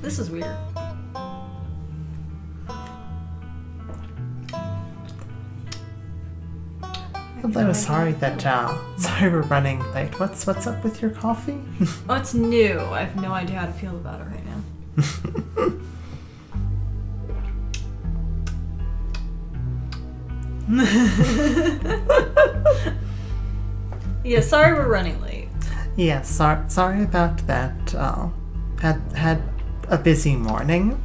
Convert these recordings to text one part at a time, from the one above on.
This is weird. I'm sorry we're running late. What's up with your coffee? Oh, it's new. I have no idea how to feel about it right now. Yeah, sorry we're running late. Yeah, sorry about that. Had a busy morning.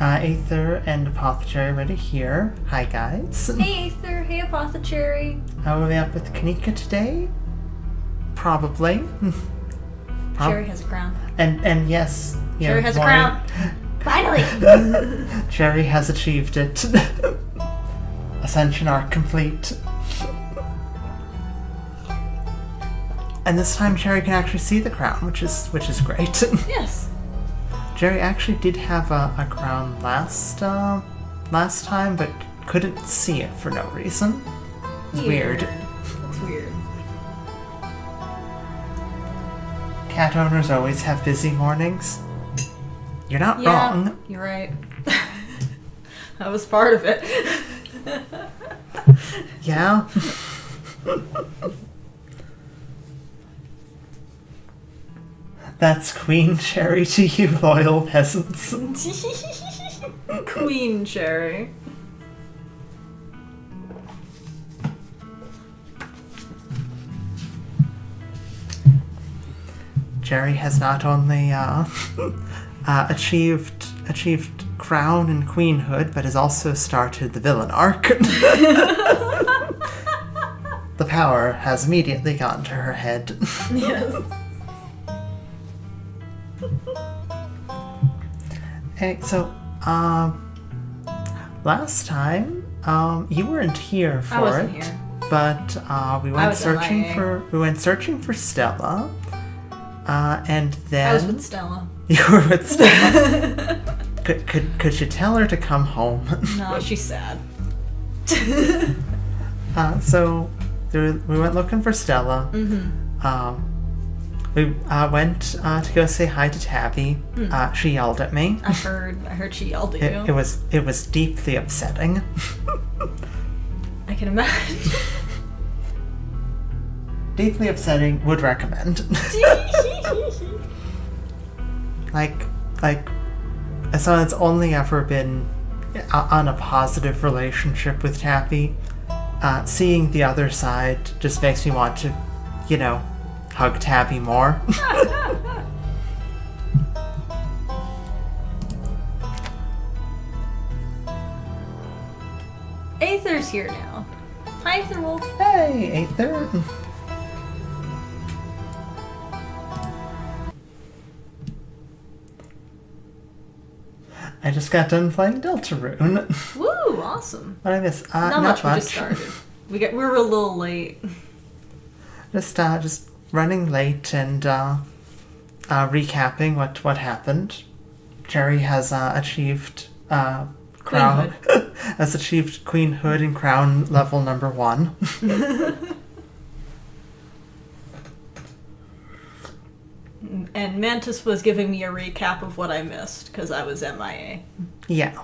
Aether and Apothecary ready here. Hi, guys. Hey, Aether. Hey, Apothecary. Are we up with Kanika today? Probably. Sherry has a crown. And yes. Sherry has a crown. Finally! Sherry has achieved it. Ascension arc complete. And this time Sherry can actually see the crown, which is great. Yes. Jerry actually did have a crown last time, but couldn't see it for no reason. It's weird. It's weird. Cat owners always have busy mornings. You're not wrong. You're right. That was part of it. Yeah. That's Queen Cherry to you, loyal peasants. Queen Cherry. Jerry has not only achieved crown and queenhood, but has also started the villain arc. The power has immediately gotten to her head. Yes. Hey, so, last time, you weren't here for it. I wasn't here. But we went searching for Stella. And then I was with Stella. You were with Stella. Could you tell her to come home? No, she's sad. So we went looking for Stella. Mm-hmm. We went to go say hi to Tabby. She yelled at me. I heard she yelled at you. It was deeply upsetting. I can imagine. Deeply upsetting. Would recommend. like as someone that's only ever been on a positive relationship with Tabby, seeing the other side just makes me want to, hug Tabby more. Aether's here now. Hi, Aether Wolf. Hey, Aether. I just got done playing Deltarune. Woo, awesome. What I miss? Not much. We just started. We were a little late. Just running late and recapping what happened. Jerry has achieved crown. Has achieved queenhood and crown level number 1. And Mantis was giving me a recap of what I missed because I was MIA. Yeah.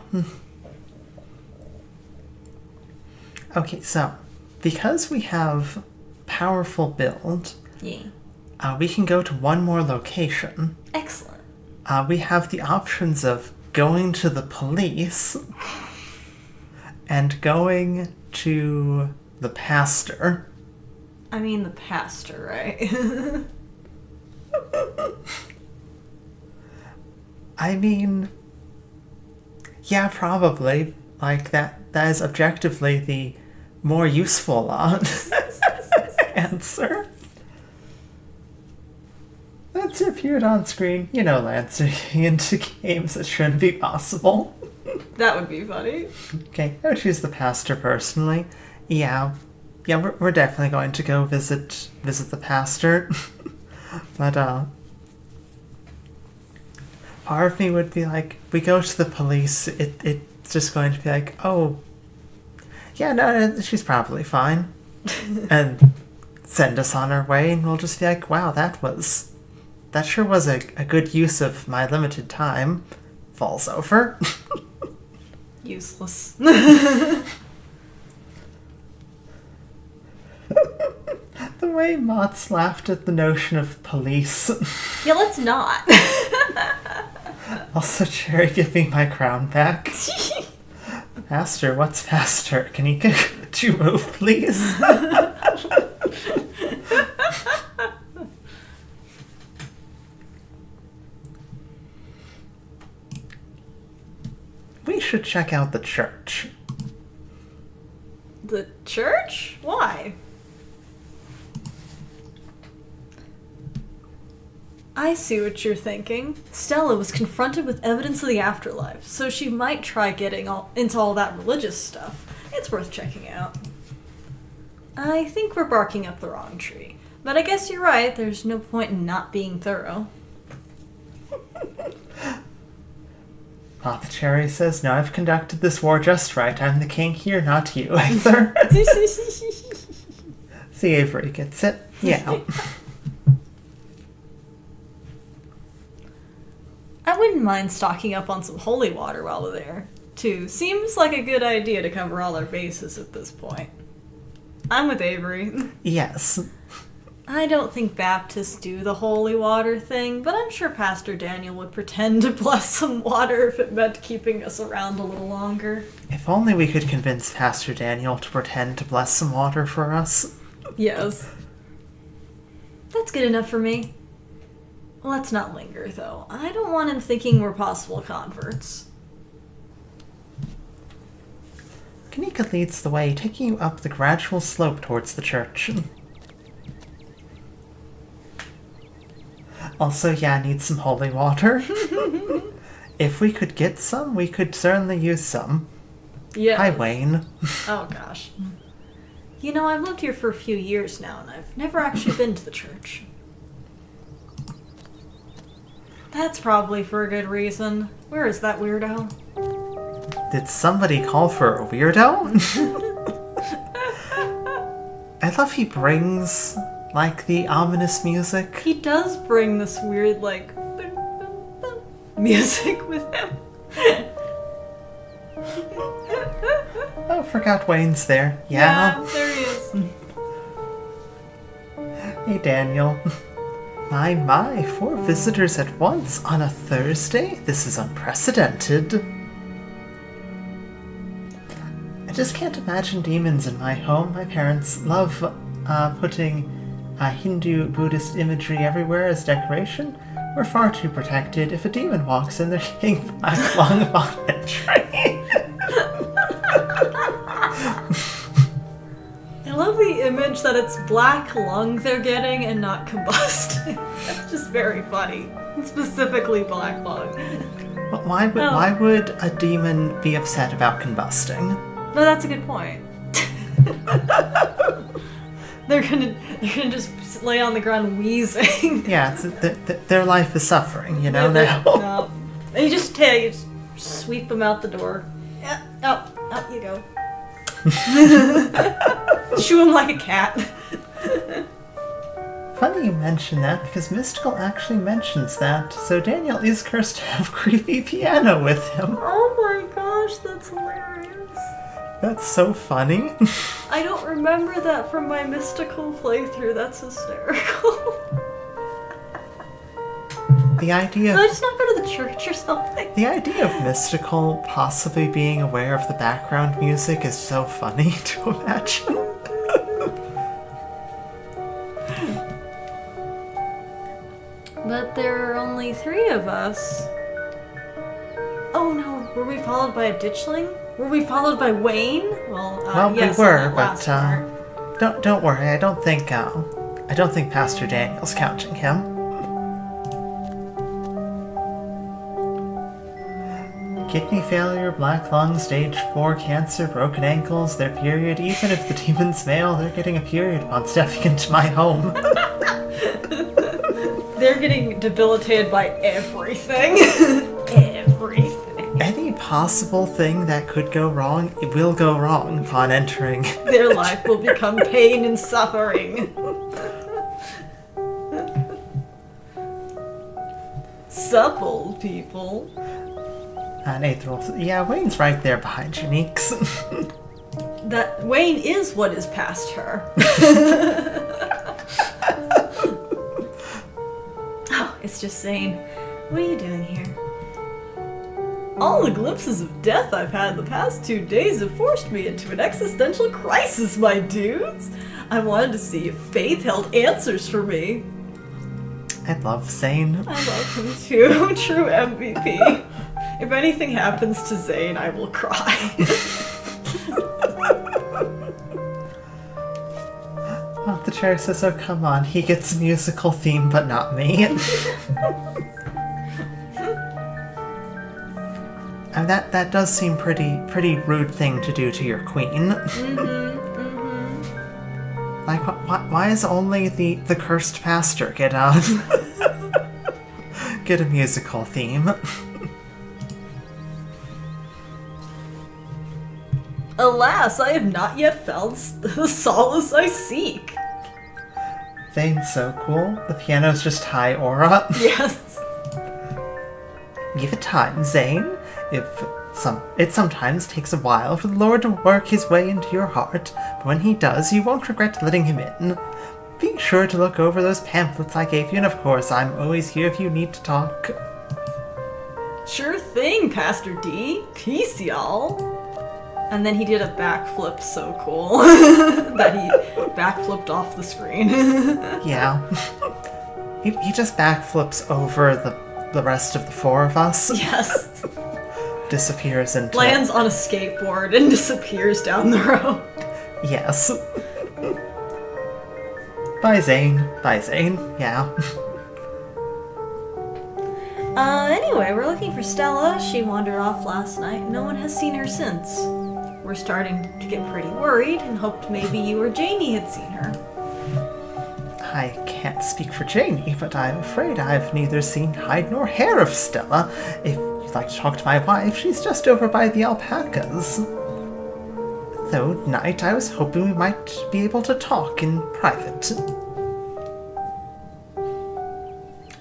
Okay, so because we have powerful build, we can go to one more location. Excellent. We have the options of going to the police and going to the pastor. I mean the pastor, right? I mean, yeah, probably. Like, that is objectively the more useful answer. That's appeared on screen. Lancing into games that shouldn't be possible. That would be funny. Okay, I would choose the pastor personally. Yeah, we're definitely going to go visit the pastor. But, part of me would be like, we go to the police, it's just going to be like, oh, yeah, no, she's probably fine. And send us on our way, and we'll just be like, wow, that was that sure was a good use of my limited time. Falls over. Useless. The way Mott's laughed at the notion of police. Yeah, let's not. Also, Cherry, give me my crown back. Faster, what's faster? Can you could you move, please? We should check out the church. The church? Why? I see what you're thinking. Stella was confronted with evidence of the afterlife, so she might try getting into all that religious stuff. It's worth checking out. I think we're barking up the wrong tree. But I guess you're right, there's no point in not being thorough. Papa Cherry says, "No, I've conducted this war just right. I'm the king here, not you, Arthur." See, Avery gets it. Yeah. I wouldn't mind stocking up on some holy water while we're there, too. Seems like a good idea to cover all our bases at this point. I'm with Avery. Yes. I don't think Baptists do the holy water thing, but I'm sure Pastor Daniel would pretend to bless some water if it meant keeping us around a little longer. If only we could convince Pastor Daniel to pretend to bless some water for us. Yes. That's good enough for me. Let's not linger, though. I don't want him thinking we're possible converts. Kanika leads the way, taking you up the gradual slope towards the church. Also, yeah, need some holy water. If we could get some, we could certainly use some. Yeah. Hi, Wayne. Oh, gosh. You know, I've lived here for a few years now, and I've never actually been to the church. That's probably for a good reason. Where is that weirdo? Did somebody call for a weirdo? I love he brings, like, the ominous music. He does bring this weird, like, music with him. Oh, forgot Wayne's there. Yeah. Yeah, there he is. Hey, Daniel. My, 4 visitors at once on a Thursday? This is unprecedented. I just can't imagine demons in my home. My parents love putting Hindu Buddhist imagery everywhere as decoration. We're far too protected. If a demon walks in, they're getting black lung on a tree. I love the image that it's black lung they're getting and not combusting. That's just very funny. Specifically black lung. But why would a demon be upset about combusting? No, that's a good point. They're gonna just lay on the ground wheezing. Yeah, their life is suffering, you know, now. No. And you just sweep them out the door. Yeah, up you go. Shoo him like a cat. Funny you mention that, because Mystical actually mentions that, so Daniel is cursed to have creepy piano with him. Oh my gosh, that's hilarious. That's so funny. I don't remember that from my Mystical playthrough. That's hysterical. The idea of... Did I just not go to the church or something? The idea of Mystical possibly being aware of the background music is so funny to imagine. But there are only 3 of us. Oh no, were we followed by a ditchling? Were we followed by Wayne? Well, yes, we were, on that last part. don't worry. I don't think Pastor Daniel's counting him. Kidney failure, black lung, stage 4 cancer, broken ankles, their period. Even if the demon's male, they're getting a period upon stepping into my home. They're getting debilitated by everything. Everything. Any possible thing that could go wrong, it will go wrong upon entering. Their life will become pain and suffering. Sup, old people? Nathan will, yeah, Wayne's right there behind Janique's. That Wayne is what is past her. Oh, it's just Zane. What are you doing here? All the glimpses of death I've had the past 2 days have forced me into an existential crisis, my dudes. I wanted to see if Faith held answers for me. I love Zane. I love him too. True MVP. If anything happens to Zane, I will cry. Oh, the chair says, oh, come on. He gets a musical theme, but not me. And that does seem pretty rude thing to do to your queen. Like, why is only the cursed pastor get a musical theme? Alas, I have not yet found the solace I seek. Zane's so cool. The piano's just high aura. Yes. Give it time, Zane. It sometimes takes a while for the Lord to work his way into your heart, but when he does, you won't regret letting him in. Be sure to look over those pamphlets I gave you, and of course, I'm always here if you need to talk. Sure thing, Pastor D. Peace, y'all. And then he did a backflip so cool that he backflipped off the screen. Yeah. He just backflips over the rest of the four of us. Yes. Disappears into... Lands on a skateboard and disappears down the road. Yes. Bye, Zane. Bye, Zane. Yeah. Anyway, we're looking for Stella. She wandered off last night. No one has seen her since. We're starting to get pretty worried and hoped maybe you or Janie had seen her. I can't speak for Janie, but I'm afraid I've neither seen hide nor hair of Stella. If you'd like to talk to my wife, she's just over by the alpacas. Though tonight I was hoping we might be able to talk in private.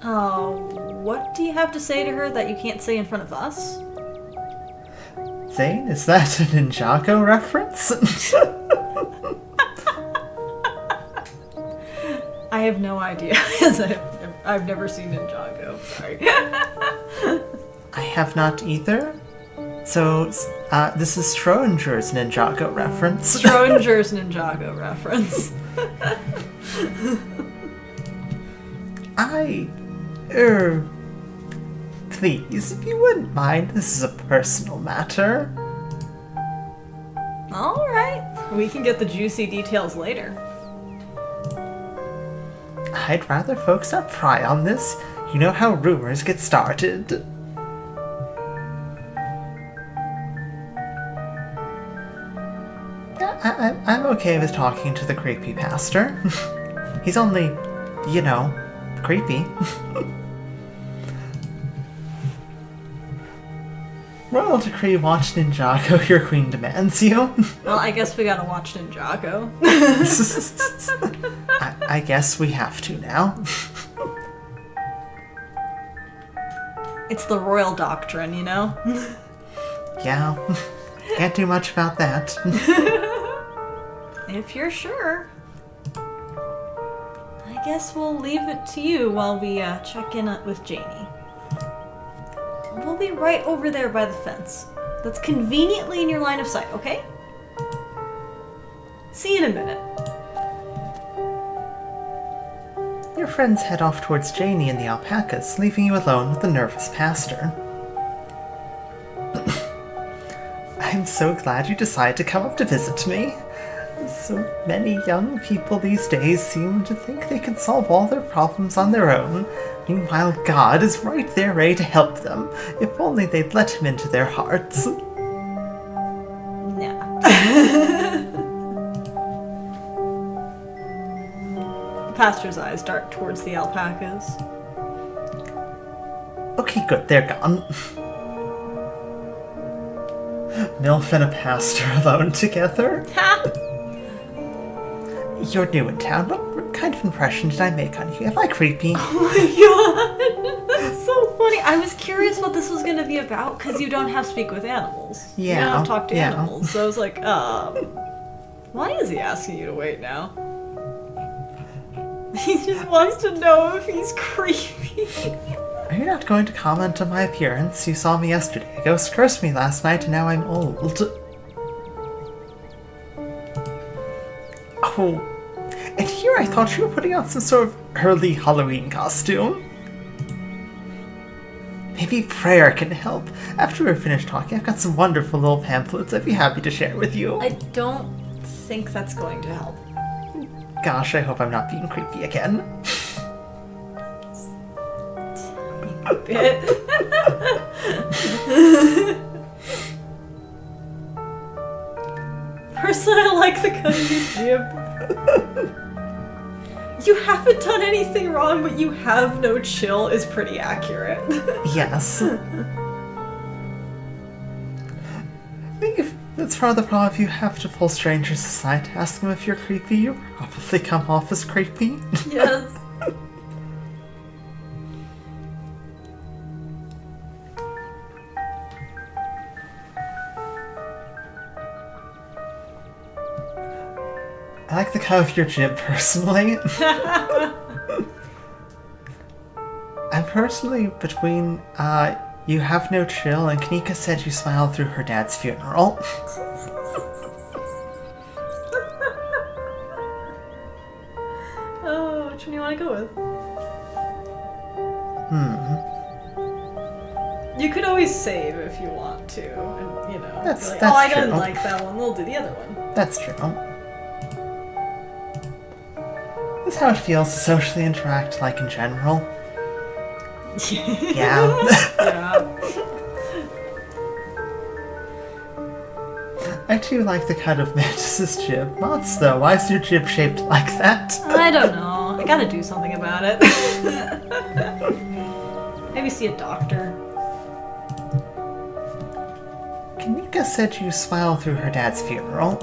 Oh, what do you have to say to her that you can't say in front of us? Zane, is that a Ninjago reference? I have no idea, as I've never seen Ninjago. Sorry. I have not either. So, this is Schrodinger's Ninjago reference. Schrodinger's Ninjago reference. Please, if you wouldn't mind, this is a personal matter. Alright, we can get the juicy details later. I'd rather folks not pry on this. You know how rumors get started. I'm okay with talking to the creepy pastor. He's only, creepy. Royal decree, watch Ninjago, your queen demands you. Well, I guess we gotta watch Ninjago. I guess we have to now. It's the royal doctrine, you know? Yeah, can't do much about that. If you're sure. I guess we'll leave it to you while we check in with Janie. We'll be right over there by the fence. That's conveniently in your line of sight, okay? See you in a minute. Your friends head off towards Janie and the alpacas, leaving you alone with the nervous pastor. I'm so glad you decided to come up to visit me. So many young people these days seem to think they can solve all their problems on their own. Meanwhile, God is right there ready to help them, if only they'd let him into their hearts. Nah. The pastor's eyes dart towards the alpacas. Okay, good, they're gone. Milf and a pastor alone together? Ha! You're new in town. What kind of impression did I make on you? Am I creepy? Oh my god! That's so funny. I was curious what this was going to be about, because you don't have speak with animals. Yeah. You don't have talk to Yeah. animals. So I was like, why is he asking you to wait now? He just wants to know if he's creepy. Are you not going to comment on my appearance? You saw me yesterday. A ghost cursed me last night, and now I'm old. Oh, and here I thought you were putting on some sort of early Halloween costume. Maybe prayer can help. After we're finished talking, I've got some wonderful little pamphlets I'd be happy to share with you. I don't think that's going to help. Gosh, I hope I'm not being creepy again. A bit. Personally, I like the cut of your jib. You haven't done anything wrong, but you have no chill is pretty accurate. Yes. I think if that's part of the problem, if you have to pull strangers aside to ask them if you're creepy, you probably come off as creepy. Yes. I like the cut of your jib, personally. I'm personally between, you have no chill, and Kanika said you smiled through her dad's funeral. Oh, which one do you want to go with? You could always save if you want to, and, you know, That's- be like, that's oh, I didn't true. like that one, we'll do the other one. That's true. That's how it feels to socially interact, like, in general. Yeah. Yeah. I too like the cut of Mantis' jib. Mott's, though, why is your jib shaped like that? I don't know. I gotta do something about it. Maybe see a doctor. Kanika said you smiled through her dad's funeral.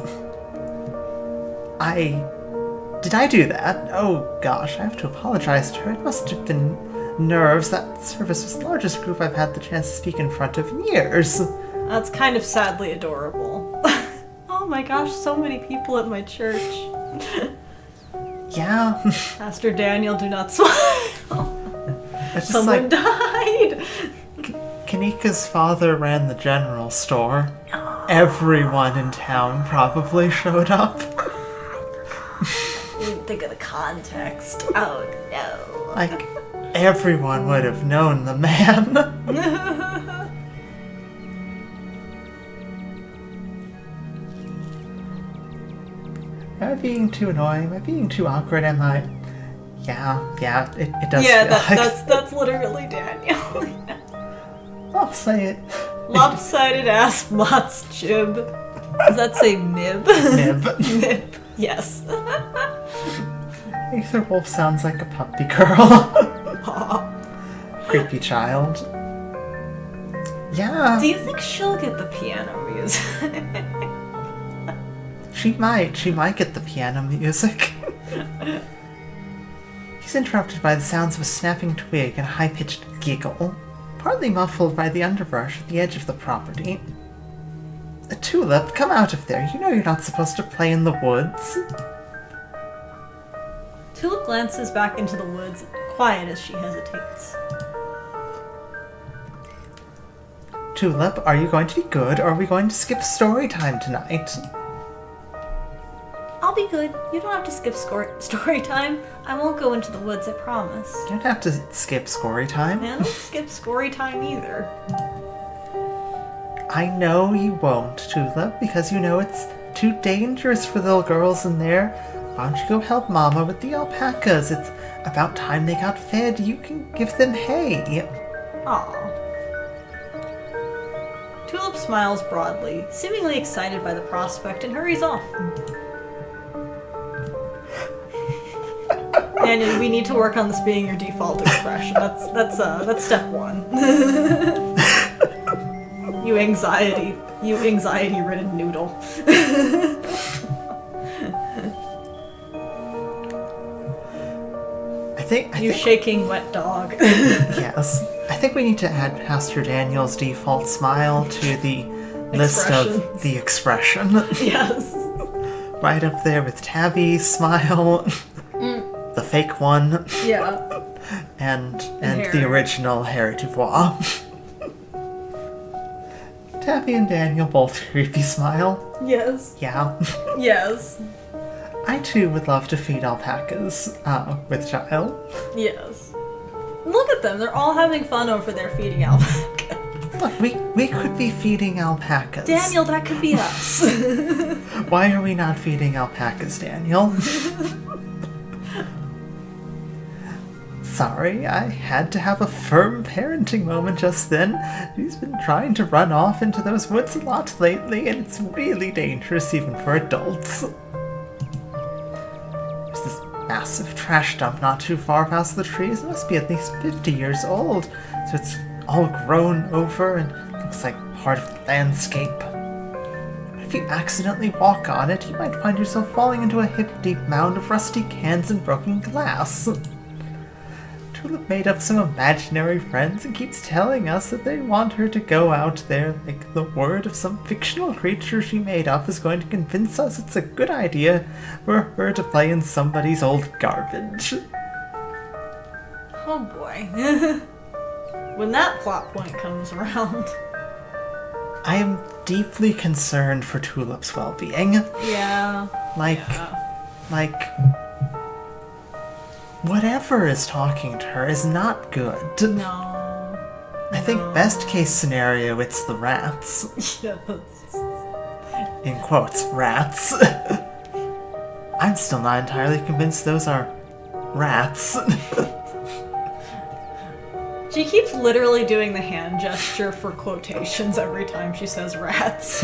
Did I do that? Oh gosh, I have to apologize to her. It must have been nerves. That service was the largest group I've had the chance to speak in front of in years. That's kind of sadly adorable. Oh my gosh, so many people at my church. Yeah. Pastor Daniel, do not smile. It's just Someone like, died. Kanika's father ran the general store. Everyone in town probably showed up. You didn't think of the context. Oh no. Like, everyone would have known the man. Am I being too annoying? Am I being too awkward? Am I? Yeah, it does Yeah, feel like... that's literally Daniel. I'll say it. Lopsided ass Mott's jib. Does that say nib? Nib. Nib. Yes. Aether Wolf sounds like a puppy girl. Aw. Creepy child. Yeah. Do you think she'll get the piano music? She might get the piano music. He's interrupted by the sounds of a snapping twig and a high-pitched giggle, partly muffled by the underbrush at the edge of the property. A Tulip, come out of there. You know you're not supposed to play in the woods. Tulip glances back into the woods, quiet as she hesitates. Tulip, are you going to be good, or are we going to skip story time tonight? I'll be good. You don't have to skip story time. I won't go into the woods, I promise. You don't have to skip story time. I don't skip story time either. I know you won't, Tulip, because you know it's too dangerous for little girls in there. Why don't you go help Mama with the alpacas? It's about time they got fed. You can give them hay. Aw. Tulip smiles broadly, seemingly excited by the prospect, and hurries off. Daniel, we need to work on this being your default expression. That's step one. You anxiety-ridden noodle. You shaking wet dog. Yes. I think we need to add Pastor Daniel's default smile to the list of the expression. Yes. Right up there with Tabby's smile, the fake one, Yeah. and Harry. the original Harry Dubois. Tabby and Daniel both creepy smile. Yes. Yeah. Yes. I too would love to feed alpacas with Giles. Yes. Look at them. They're all having fun over there feeding alpaca. Look, we could be feeding alpacas. Daniel, that could be us. Why are we not feeding alpacas, Daniel? Sorry, I had to have a firm parenting moment just then. He's been trying to run off into those woods a lot lately, and it's really dangerous even for adults. There's this massive trash dump not too far past the trees. It must be at least 50 years old, so it's all grown over and looks like part of the landscape. If you accidentally walk on it, you might find yourself falling into a hip-deep mound of rusty cans and broken glass. Tulip made up some imaginary friends and keeps telling us that they want her to go out there like the word of some fictional creature she made up is going to convince us it's a good idea for her to play in somebody's old garbage. Oh boy. When that plot point comes around. I am deeply concerned for Tulip's well-being. Yeah. Like, whatever is talking to her is not good. No. I think best case scenario, it's the rats. Yes. In quotes, rats. I'm still not entirely convinced those are rats. She keeps literally doing the hand gesture for quotations every time she says rats.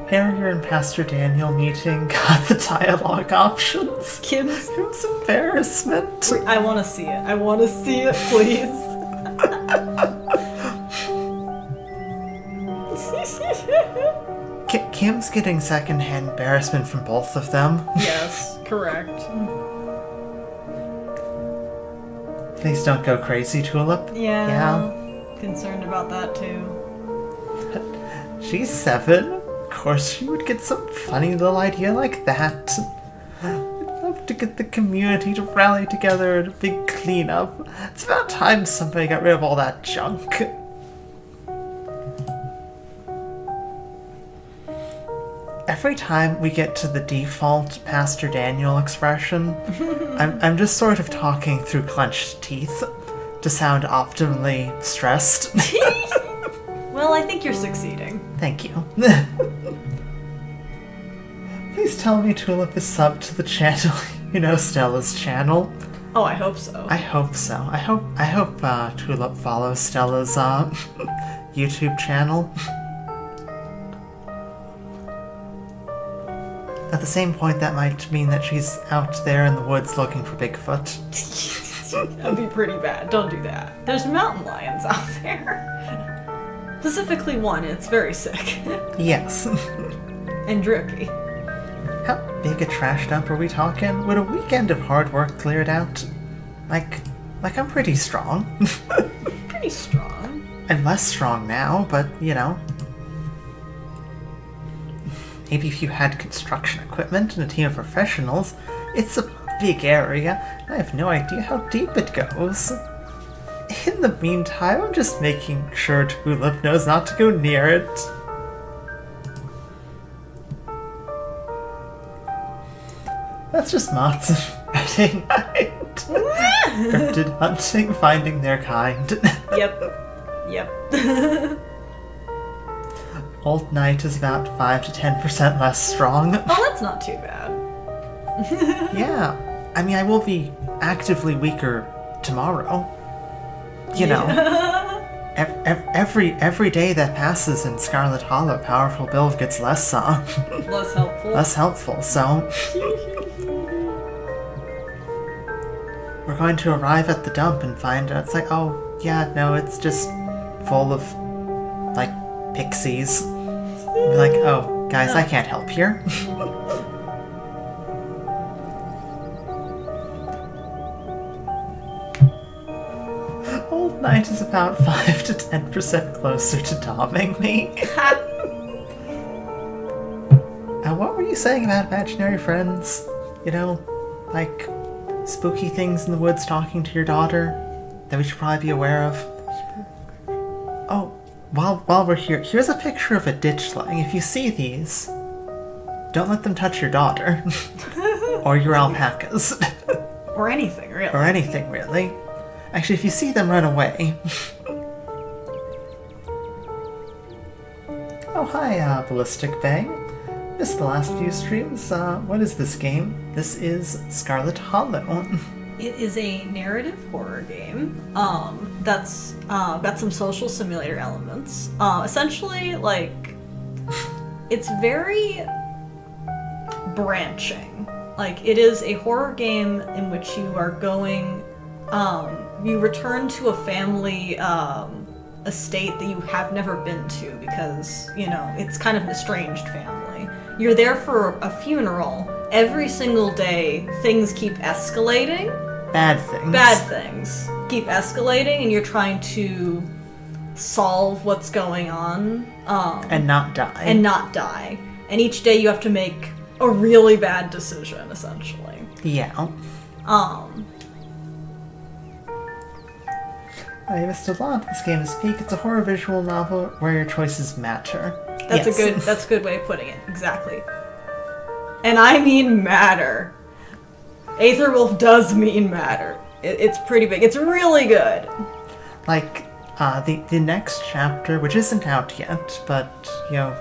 Harrier and Pastor Daniel meeting got the dialogue options. Kim's. It was embarrassment. I want to see it. I want to see it, please. Kim's getting secondhand embarrassment from both of them. Yes, correct. Please don't go crazy, Tulip. Yeah. Concerned about that too. She's 7. Of course she would get some funny little idea like that. I'd love to get the community to rally together at a big cleanup. It's about time somebody got rid of all that junk. Every time we get to the default Pastor Daniel expression, I'm just sort of talking through clenched teeth to sound optimally stressed. Well, I think you're succeeding. Thank you. Please tell me Tulip is subbed to the channel. You know, Stella's channel. Oh, I hope so. I hope so. I hope Tulip follows Stella's YouTube channel. At the same point, that might mean that she's out there in the woods looking for Bigfoot. That'd be pretty bad. Don't do that. There's mountain lions out there. Specifically one, it's very sick. Yes. And drippy. How big a trash dump are we talking? Would a weekend of hard work clear it out? Like I'm pretty strong. Pretty strong. I'm less strong now, but, you know. Maybe if you had construction equipment and a team of professionals. It's a big area, and I have no idea how deep it goes. In the meantime, I'm just making sure Tulip knows not to go near it. That's just Matsu Friday night. Cryptid hunting, finding their kind. Yep. Old Knight is about 5 to 10% less strong. Oh, that's not too bad. Yeah. I mean, I will be actively weaker tomorrow. You know. Every day that passes in Scarlet Hollow, powerful build gets less Less helpful. less helpful, so we're going to arrive at the dump and find out it's like, oh yeah, no, it's just full of like pixies. Be like, oh guys, I can't help here. old knight is about 5 to 10% closer to doming me. What were you saying about imaginary friends? You know, like spooky things in the woods talking to your daughter that we should probably be aware of? Oh, while we're here, here's a picture of a ditchling. If you see these, don't let them touch your daughter. Or your alpacas. Or anything, really. Or anything, really. Actually, if you see them, run away. Oh, hi, Ballistic Bang. Missed the last few streams. What is this game? This is Scarlet Hollow. It is a narrative horror game. That's got some social simulator elements. Essentially, like, it's very branching. Like, it is a horror game in which you are going, you return to a family, estate that you have never been to because, you know, it's kind of an estranged family. You're there for a funeral. Every single day, things keep escalating. Bad things. Bad things keep escalating, and you're trying to solve what's going on. And not die. And each day you have to make a really bad decision, essentially. Yeah. I missed a lot. This game is Peak. It's a horror visual novel where your choices matter. That's a good way of putting it. Exactly. And I mean matter. Aetherwolf does mean matter. It's pretty big. It's really good. Like, the next chapter, which isn't out yet, but, you know,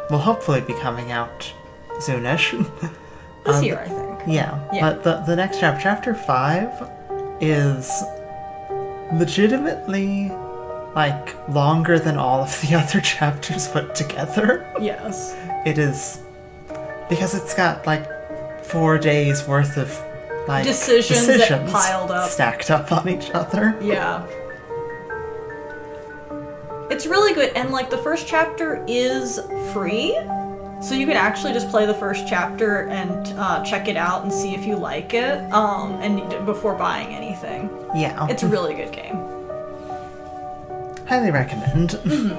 will hopefully be coming out soonish. This year, I think. Yeah. But the next chapter, chapter 5, is legitimately, like, longer than all of the other chapters put together. Yes. It is, because it's got, like, 4 days worth of, like, decisions that piled up. Stacked up on each other. Yeah. It's really good, and, like, the first chapter is free, so you can actually just play the first chapter and check it out and see if you like it, and before buying anything. Yeah. It's a really good game. Highly recommend. Mm-hmm.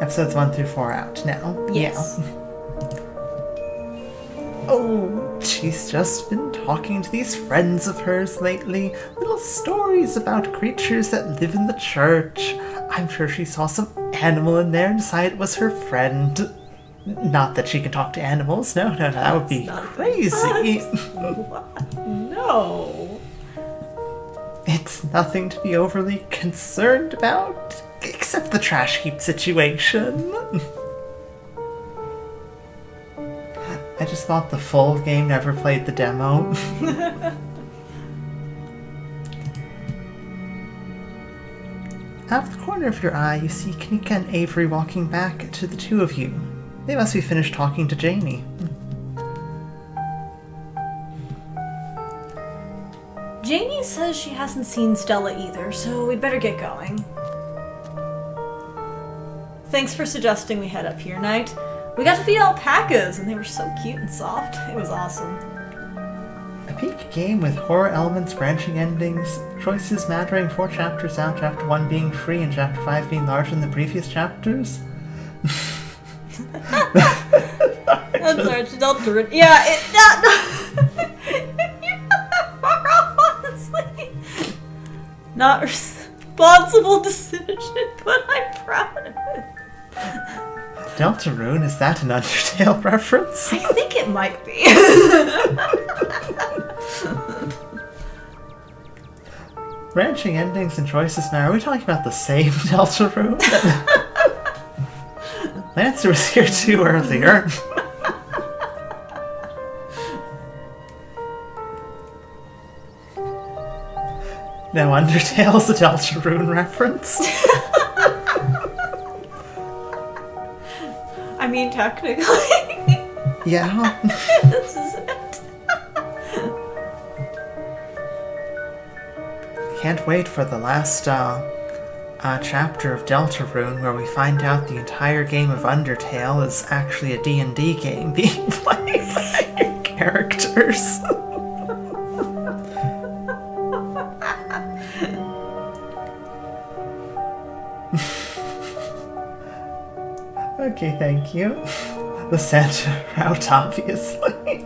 Episodes 1 through 4 out now. Yes. Yeah. Oh, she's just been talking to these friends of hers lately. Little stories about creatures that live in the church. I'm sure she saw some animal in there and decided it was her friend. Not that she can talk to animals. No, that would be crazy. No. It's nothing to be overly concerned about, except the trash heap situation. I just bought the full game, never played the demo. Out of the corner of your eye, you see Kanika and Avery walking back to the two of you. They must be finished talking to Janie. Janie says she hasn't seen Stella either, so we'd better get going. Thanks for suggesting we head up here, Knight. We got to feed alpacas, and they were so cute and soft. It was awesome. A peak game with horror elements, branching endings, choices mattering, 4 chapters out, chapter 1 being free and chapter 5 being larger than the previous chapters. That's Archidel. Yeah, you're not that far off, honestly. Not responsible decision, but I'm proud of it. Deltarune, is that an Undertale reference? I think it might be. Branching endings and choices matter. Are we talking about the same Deltarune? Lancer was here too earlier. No, Undertale's a Deltarune reference. I mean, technically. Yeah. This is it. Can't wait for the last chapter of Deltarune where we find out the entire game of Undertale is actually a D&D game being played by your characters. Okay, thank you. The Santa route, obviously.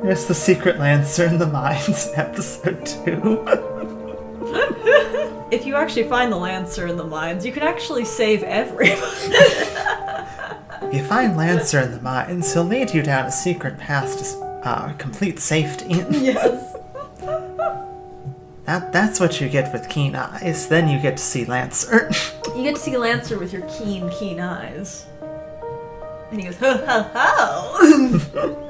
There's the Secret Lancer in the Mines in episode 2. If you actually find the Lancer in the mines, you can actually save everyone. If you find Lancer in the Mines, he'll lead you down a secret path to complete safety. Yes. That's what you get with keen eyes. Then you get to see Lancer. You get to see Lancer with your keen, keen eyes. And he goes, ho, ho, ho!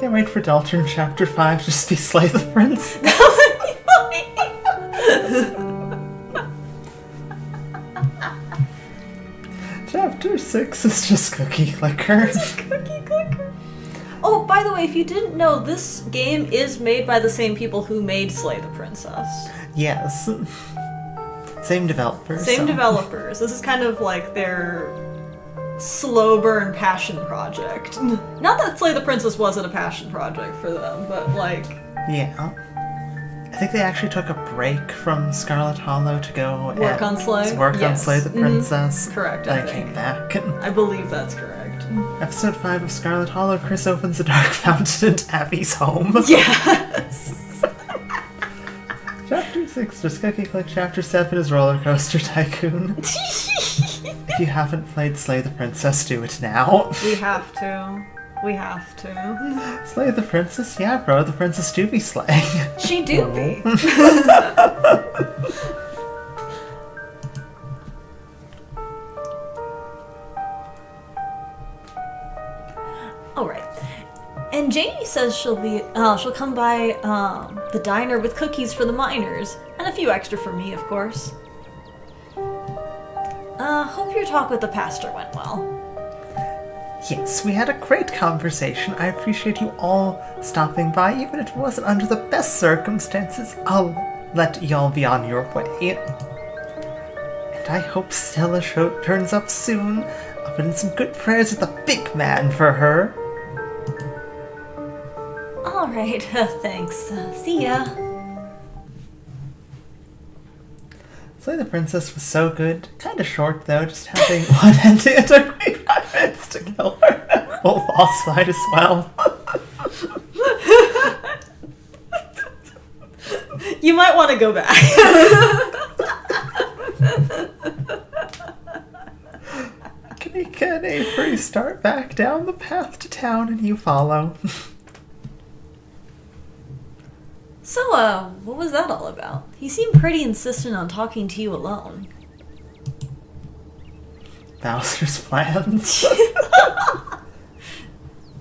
Can't wait for Dalton Chapter 5 to just be Slay the Prince. Chapter 6 is just Cookie Clicker. Just Cookie Clicker. Oh, by the way, if you didn't know, this game is made by the same people who made Slay the Princess. Yes. Same developers. Same developers. This is kind of like their slow burn passion project. Not that Slay the Princess wasn't a passion project for them, but like... Yeah. I think they actually took a break from Scarlet Hollow to go Work on Slay? on Yes. Slay the Princess. Correct, Then I I think. came back. I believe that's correct. Episode 5 of Scarlet Hollow, Chris opens the dark fountain in Tabby's home. Yes! Chapter 6, just Cookie Click. Chapter 7 is Roller Coaster Tycoon. If you haven't played Slay the Princess, do it now. We have to. We have to. Slay the Princess? Yeah, bro, the princess do be slaying. She do be. Alright. And Janie says she'll come by the diner with cookies for the miners. And a few extra for me, of course. Hope your talk with the pastor went well. Yes, we had a great conversation. I appreciate you all stopping by, even if it wasn't under the best circumstances. I'll let y'all be on your way. And I hope Stella turns up soon. I'll put in some good prayers with the big man for her. Alright, thanks. See ya. Slay the Princess was so good. Kinda short though, just having one ending. It took me 5 minutes to kill her. Full boss fight as well. You might want to go back. Kanika and Avery start back down the path to town and you follow. So, what was that all about? He seemed pretty insistent on talking to you alone. Bowser's plans.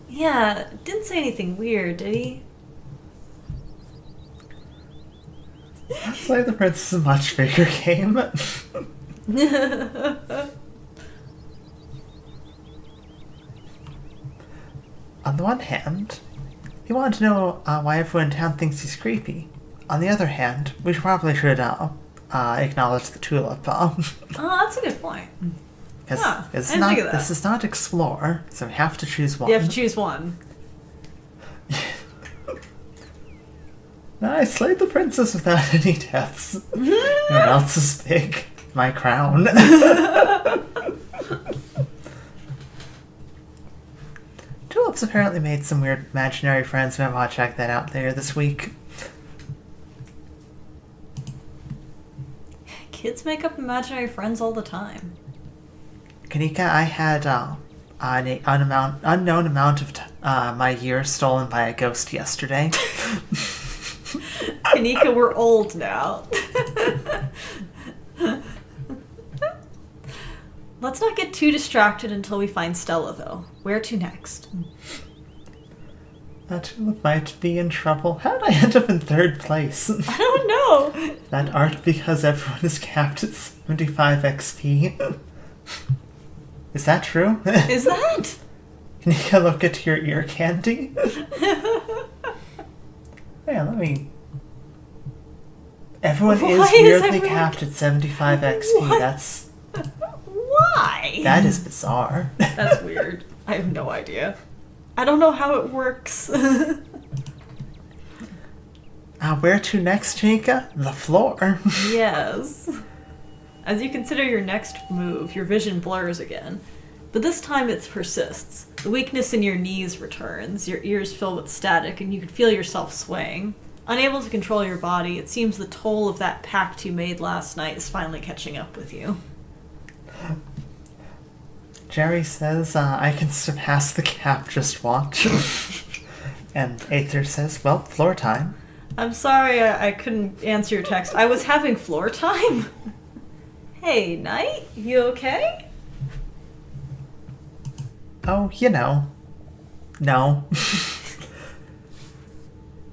Yeah, didn't say anything weird, did he? Slay the Princess is a much bigger game. On the one hand, he wanted to know why everyone in town thinks he's creepy. On the other hand, we probably should acknowledge the tulip. Oh, that's a good point. Because I didn't think of that. this is not explore, so we have to choose one. You have to choose one. I slayed the princess without any deaths. What else is big? My crown. Tulips apparently made some weird imaginary friends. We might want to check that out later this week. Kids make up imaginary friends all the time. Kanika, I had an unknown amount of my years stolen by a ghost yesterday. Kanika, we're old now. Let's not get too distracted until we find Stella, though. Where to next? That tulip might be in trouble. How did I end up in 3rd place? I don't know. That art because everyone is capped at 75 XP. Is that true? Is that? Can you look at your ear candy? Yeah, let me... Everyone Why is is weirdly everyone- capped at 75 XP. What? That's... Why? That is bizarre. That's weird. I have no idea. I don't know how it works. Where to next, Chica? The floor. Yes. As you consider your next move, your vision blurs again. But this time it persists. The weakness in your knees returns, your ears fill with static, and you can feel yourself swaying. Unable to control your body, it seems the toll of that pact you made last night is finally catching up with you. Jerry says, I can surpass the cap, just watch. And Aether says, well, floor time. I'm sorry I couldn't answer your text. I was having floor time? Hey, Knight, you okay? Oh, no.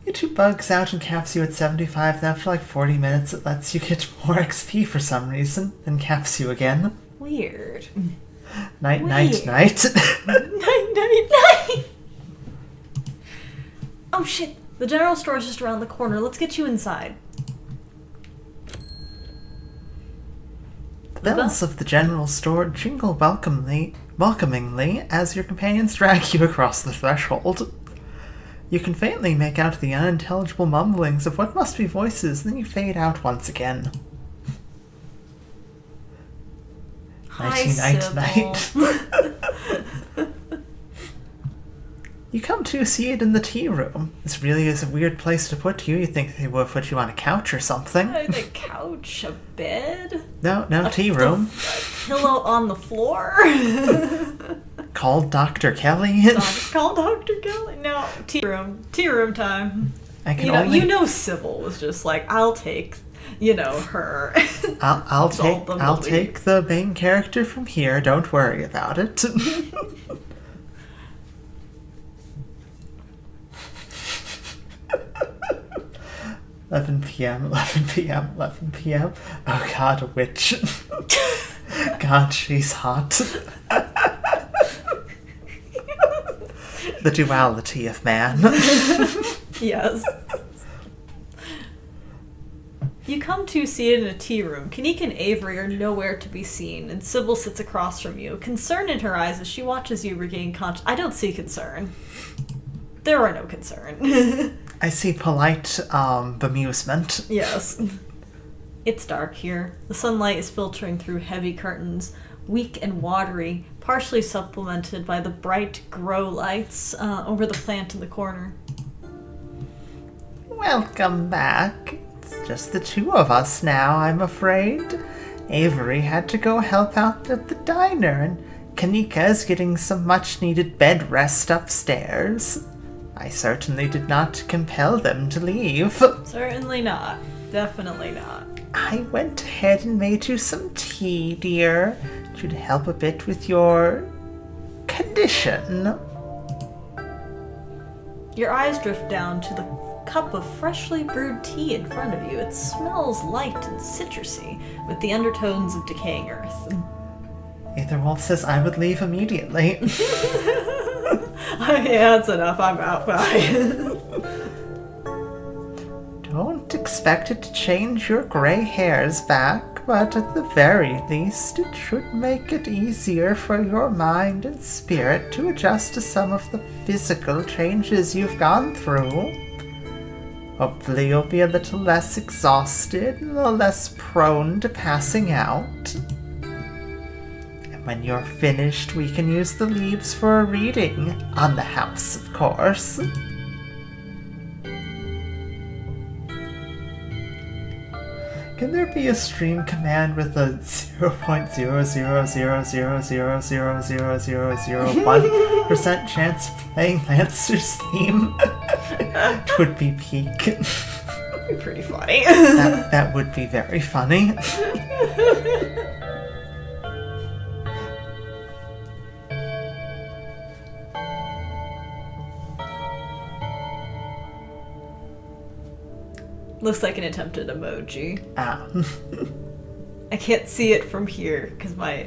You 2 bugs out and caps you at 75, and after like 40 minutes it lets you get more XP for some reason, then caps you again. Weird. Night. Night. Oh shit, the general store is just around the corner. Let's get you inside. The bells of the general store jingle welcomingly as your companions drag you across the threshold. You can faintly make out the unintelligible mumblings of what must be voices, then you fade out once again. Hi, Night. You come to see it in the tea room. This really is a weird place to put you. You'd think they would put you on a couch or something. A couch, a bed? No, tea room. A pillow on the floor? Call Dr. Kelly. Call Dr. Kelly? No, tea room. Tea room time. You know Sybil was just like, I'll take, her. I'll take the main character from here. Don't worry about it. 11 p.m. Oh god, a witch. God, she's hot. The duality of man. Yes. You come to see it in a tea room. Kanika and Avery are nowhere to be seen, and Sybil sits across from you, concern in her eyes as she watches you regain consciousness. I don't see concern. There are no concern. I see polite bemusement. Yes. It's dark here. The sunlight is filtering through heavy curtains, weak and watery, partially supplemented by the bright grow lights over the plant in the corner. Welcome back. It's just the 2 of us now, I'm afraid. Avery had to go help out at the diner, and Kanika is getting some much-needed bed rest upstairs. I certainly did not compel them to leave. Certainly not. Definitely not. I went ahead and made you some tea, dear. It should help a bit with your condition. Your eyes drift down to the cup of freshly brewed tea in front of you. It smells light and citrusy, with the undertones of decaying earth. Aetherwolf says I would leave immediately. Yeah, that's enough. I'm out. Bye. Don't expect it to change your gray hairs back, but at the very least it should make it easier for your mind and spirit to adjust to some of the physical changes you've gone through. Hopefully you'll be a little less exhausted, a little less prone to passing out. When you're finished, we can use the leaves for a reading on the house, of course. Can there be a stream command with a 0.00000000001% chance of playing Lancer's theme? It would be peak. That'd be pretty funny. That would be very funny. Looks like an attempted emoji. Ah. I can't see it from here because I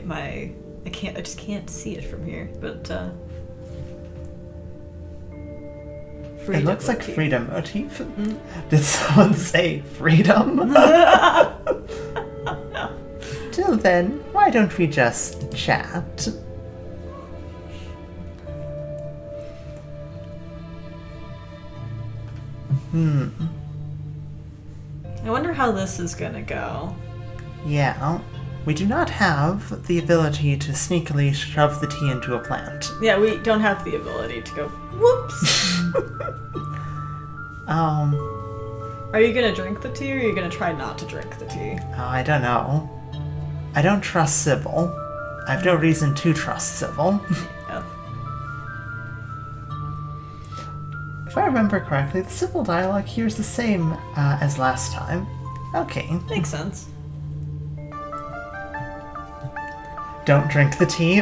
just can't see it from here. But it looks like freedom motif. Mm-hmm. Did someone say freedom? Till then, why don't we just chat? I wonder how this is gonna go. Yeah. We do not have the ability to sneakily shove the tea into a plant. Yeah, we don't have the ability to go, whoops. Are you gonna drink the tea, or are you gonna try not to drink the tea? I don't know. I don't trust Sybil. I have no reason to trust Sybil. Yeah. If I remember correctly, the Sybil dialogue here is the same as last time. Okay. Makes sense. Don't drink the tea.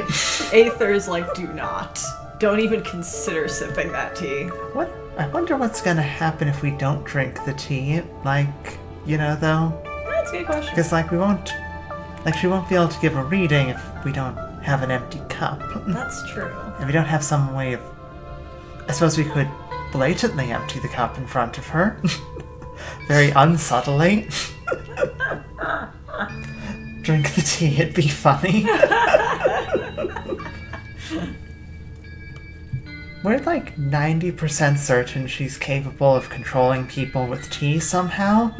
Aether's like, do not. Don't even consider sipping that tea. What? I wonder what's gonna happen if we don't drink the tea. Like, you know, though? That's a good question. Because, like, she won't be able to give a reading if we don't have an empty cup. That's true. And we don't have some way of... I suppose we could blatantly empty the cup in front of her. Very unsubtly. Drink the tea, it'd be funny. We're like 90% certain she's capable of controlling people with tea somehow.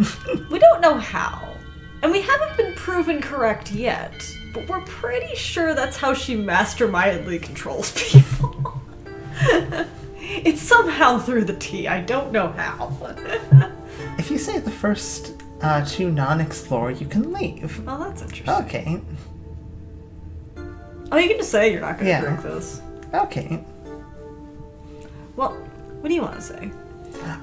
We don't know how. And we haven't been proven correct yet. But we're pretty sure that's how she mastermindedly controls people. It's somehow through the tea. I don't know how. If you say the first two non-explore, you can leave. Oh, that's interesting. Okay. Oh, you can just say you're not going to Yeah. drink this. Okay. Well, what do you want to say?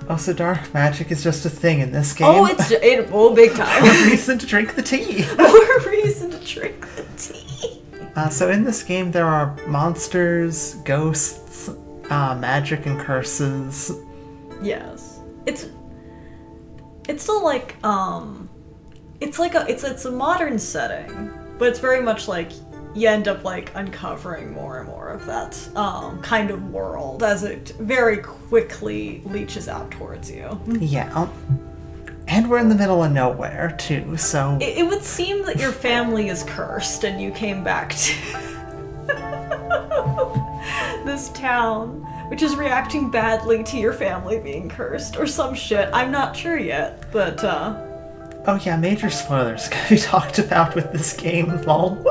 Oh, so dark magic is just a thing in this game? Oh, it's big time. A reason to drink the tea. More reason to drink the tea. So in this game there are monsters, ghosts, magic and curses. Yes. It's still like it's a modern setting, but it's very much like you end up like uncovering more and more of that kind of world as it very quickly leaches out towards you. Yeah. And we're in the middle of nowhere too, so It would seem that your family is cursed and you came back to this town, which is reacting badly to your family being cursed or some shit. I'm not sure yet, but oh yeah, major spoilers gonna be talked about with this game, lol.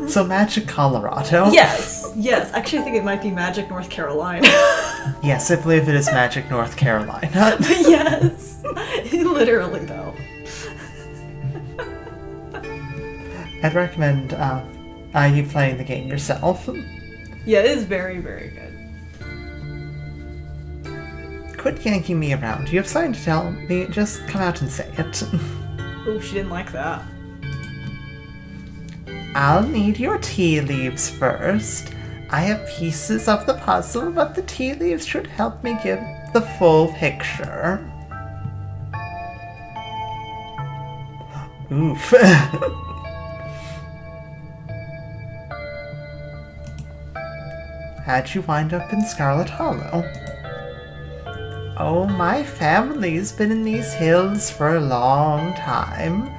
So Magic Colorado. yes. Actually, I think it might be Magic North Carolina. Yes, I believe it is Magic North Carolina. Yes. Literally, though. I'd recommend you playing the game yourself. Yeah, it is very, very good. Quit yanking me around. You have something to tell me, just come out and say it. Oh, she didn't like that. I'll need your tea leaves first. I have pieces of the puzzle, but the tea leaves should help me give the full picture. Oof. How'd you wind up in Scarlet Hollow? Oh, my family's been in these hills for a long time.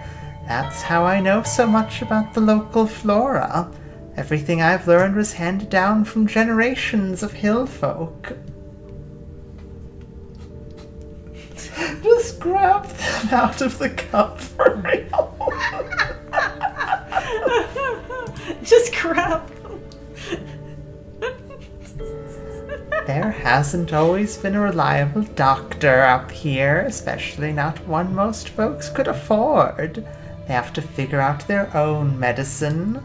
That's how I know so much about the local flora. Everything I've learned was handed down from generations of hill folk. Just grab them out of the cup for real. Just grab them. There hasn't always been a reliable doctor up here, especially not one most folks could afford. They have to figure out their own medicine.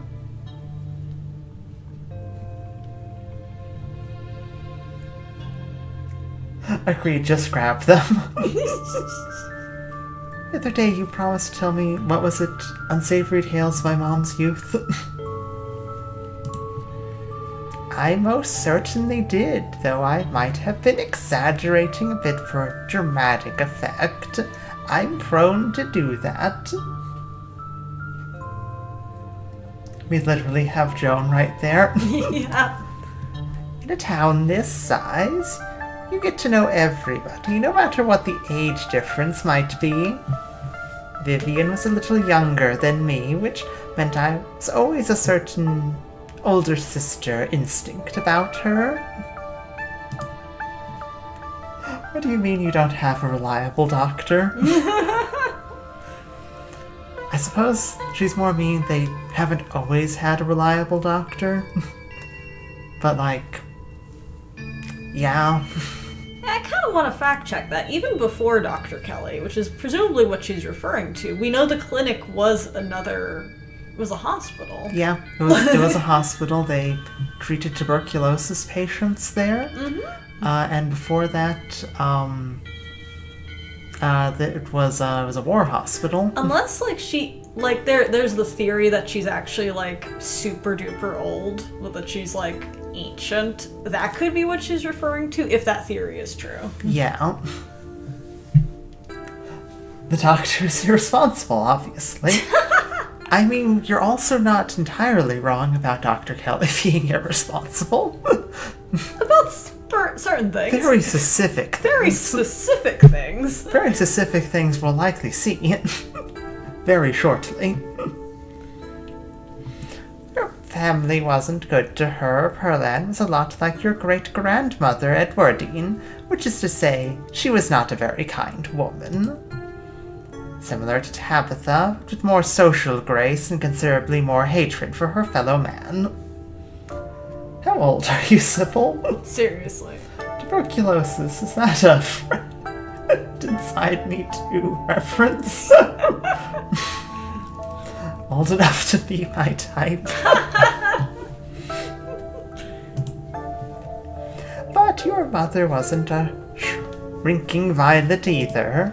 Agreed, just grab them. The other day you promised to tell me, what was it, unsavory tales of my mom's youth? I most certainly did, though I might have been exaggerating a bit for dramatic effect. I'm prone to do that. We literally have Joan right there. Yeah. In a town this size, you get to know everybody, no matter what the age difference might be. Vivian was a little younger than me, which meant I was always a certain older sister instinct about her. What do you mean you don't have a reliable doctor? I suppose she's more mean they haven't always had a reliable doctor. But, like, yeah. I kind of want to fact check that. Even before Dr. Kelly, which is presumably what she's referring to, we know the clinic was a hospital. Yeah, it was a hospital. They treated tuberculosis patients there. Mm-hmm. And before that, it was a war hospital. Unless, like, there's the theory that she's actually, like, super duper old, but that she's, like, ancient. That could be what she's referring to, if that theory is true. Yeah. The doctor's irresponsible, obviously. I mean, you're also not entirely wrong about Dr. Kelly being irresponsible. About certain things. Very specific things. Very specific things. Very specific things we'll likely see very shortly. Your family wasn't good to her. Pearlan was a lot like your great-grandmother, Edwardine, which is to say, she was not a very kind woman. Similar to Tabitha, with more social grace and considerably more hatred for her fellow man. How old are you, Sybil? Seriously. Tuberculosis, is that a friend inside me too reference? Old enough to be my type. But your mother wasn't a shrinking violet either.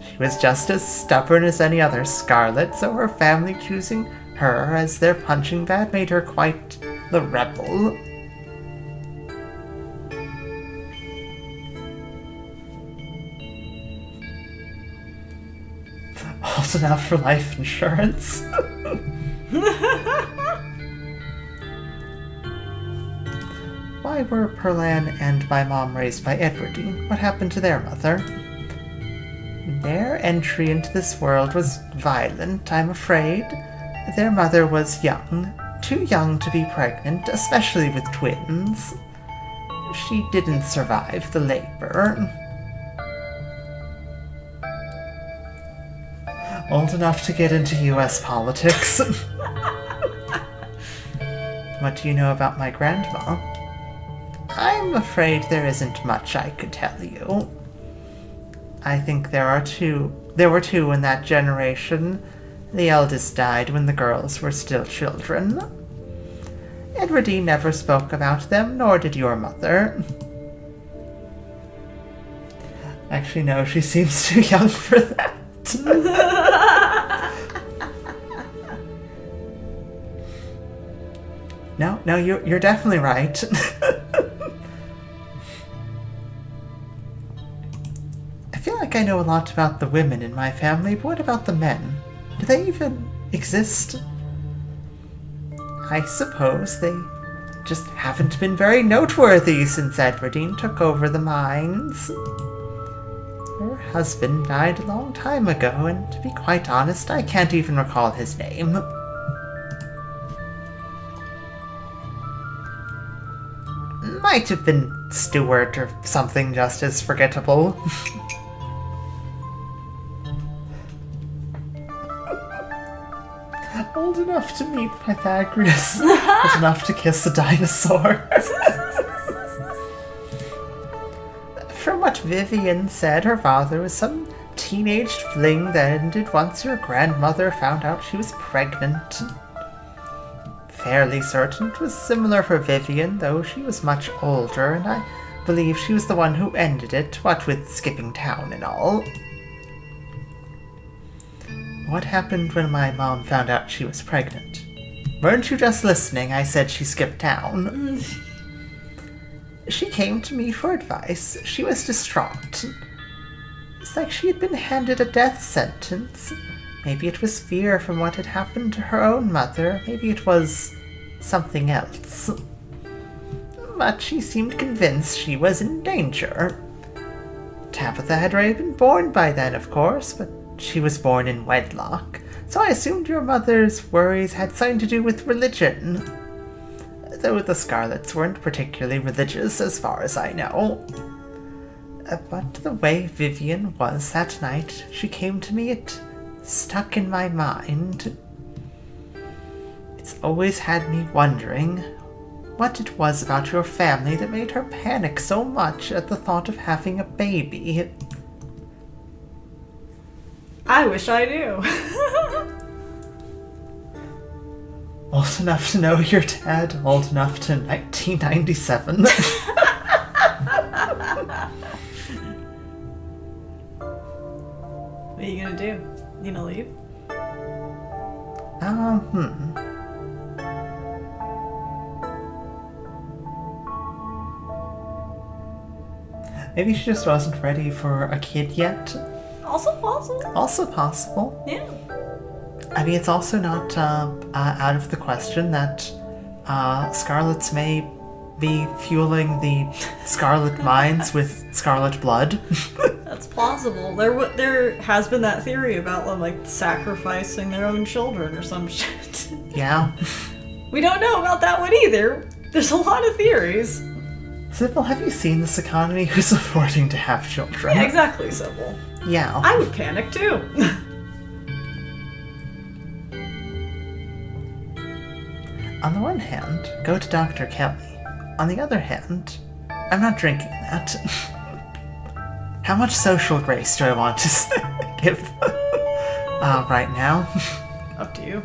She was just as stubborn as any other Scarlet, so her family choosing her as their punching bag made her quite the rebel. Old enough for life insurance. Why were Pearlan and my mom raised by Edwardine? What happened to their mother? Their entry into this world was violent, I'm afraid. Their mother was young, too young to be pregnant, especially with twins. She didn't survive the labor. Old enough to get into US politics. What do you know about my grandma? I'm afraid there isn't much I could tell you. I think there were two in that generation. The eldest died when the girls were still children. Edwardine never spoke about them, nor did your mother. Actually, no, she seems too young for that. No, you're definitely right. I feel like I know a lot about the women in my family, but what about the men? Do they even exist? I suppose they just haven't been very noteworthy since Edwardine took over the mines. Her husband died a long time ago, and to be quite honest, I can't even recall his name. Might have been Stuart or something just as forgettable. Old enough to meet Pythagoras, old enough to kiss a dinosaur. From what Vivian said, her father was some teenage fling that ended once your grandmother found out she was pregnant. Fairly certain it was similar for Vivian, though she was much older, and I believe she was the one who ended it, what with skipping town and all. What happened when my mom found out she was pregnant? Weren't you just listening? I said she skipped town. She came to me for advice. She was distraught. It's like she had been handed a death sentence. Maybe it was fear from what had happened to her own mother. Maybe it was something else. But she seemed convinced she was in danger. Tabitha had already been born by then, of course, but she was born in wedlock, so I assumed your mother's worries had something to do with religion. Though the Scarlets weren't particularly religious as far as I know. But the way Vivian was that night, she came to me, it stuck in my mind. It's always had me wondering what it was about your family that made her panic so much at the thought of having a baby. I wish I knew. Old enough to know your dad, old enough to 1997. What are you gonna do? You gonna leave? Maybe she just wasn't ready for a kid yet. Also possible. Also possible. Yeah. I mean, it's also not out of the question that Scarlets may be fueling the Scarlet minds with Scarlet blood. That's plausible. There has been that theory about them, like, sacrificing their own children or some shit. Yeah. We don't know about that one either. There's a lot of theories. Sybil, have you seen this economy? Who's affording to have children? Yeah, exactly, Sybil. Yeah. I would panic too. On the one hand, go to Dr. Kelly. On the other hand, I'm not drinking that. How much social grace do I want to give right now? Up to you.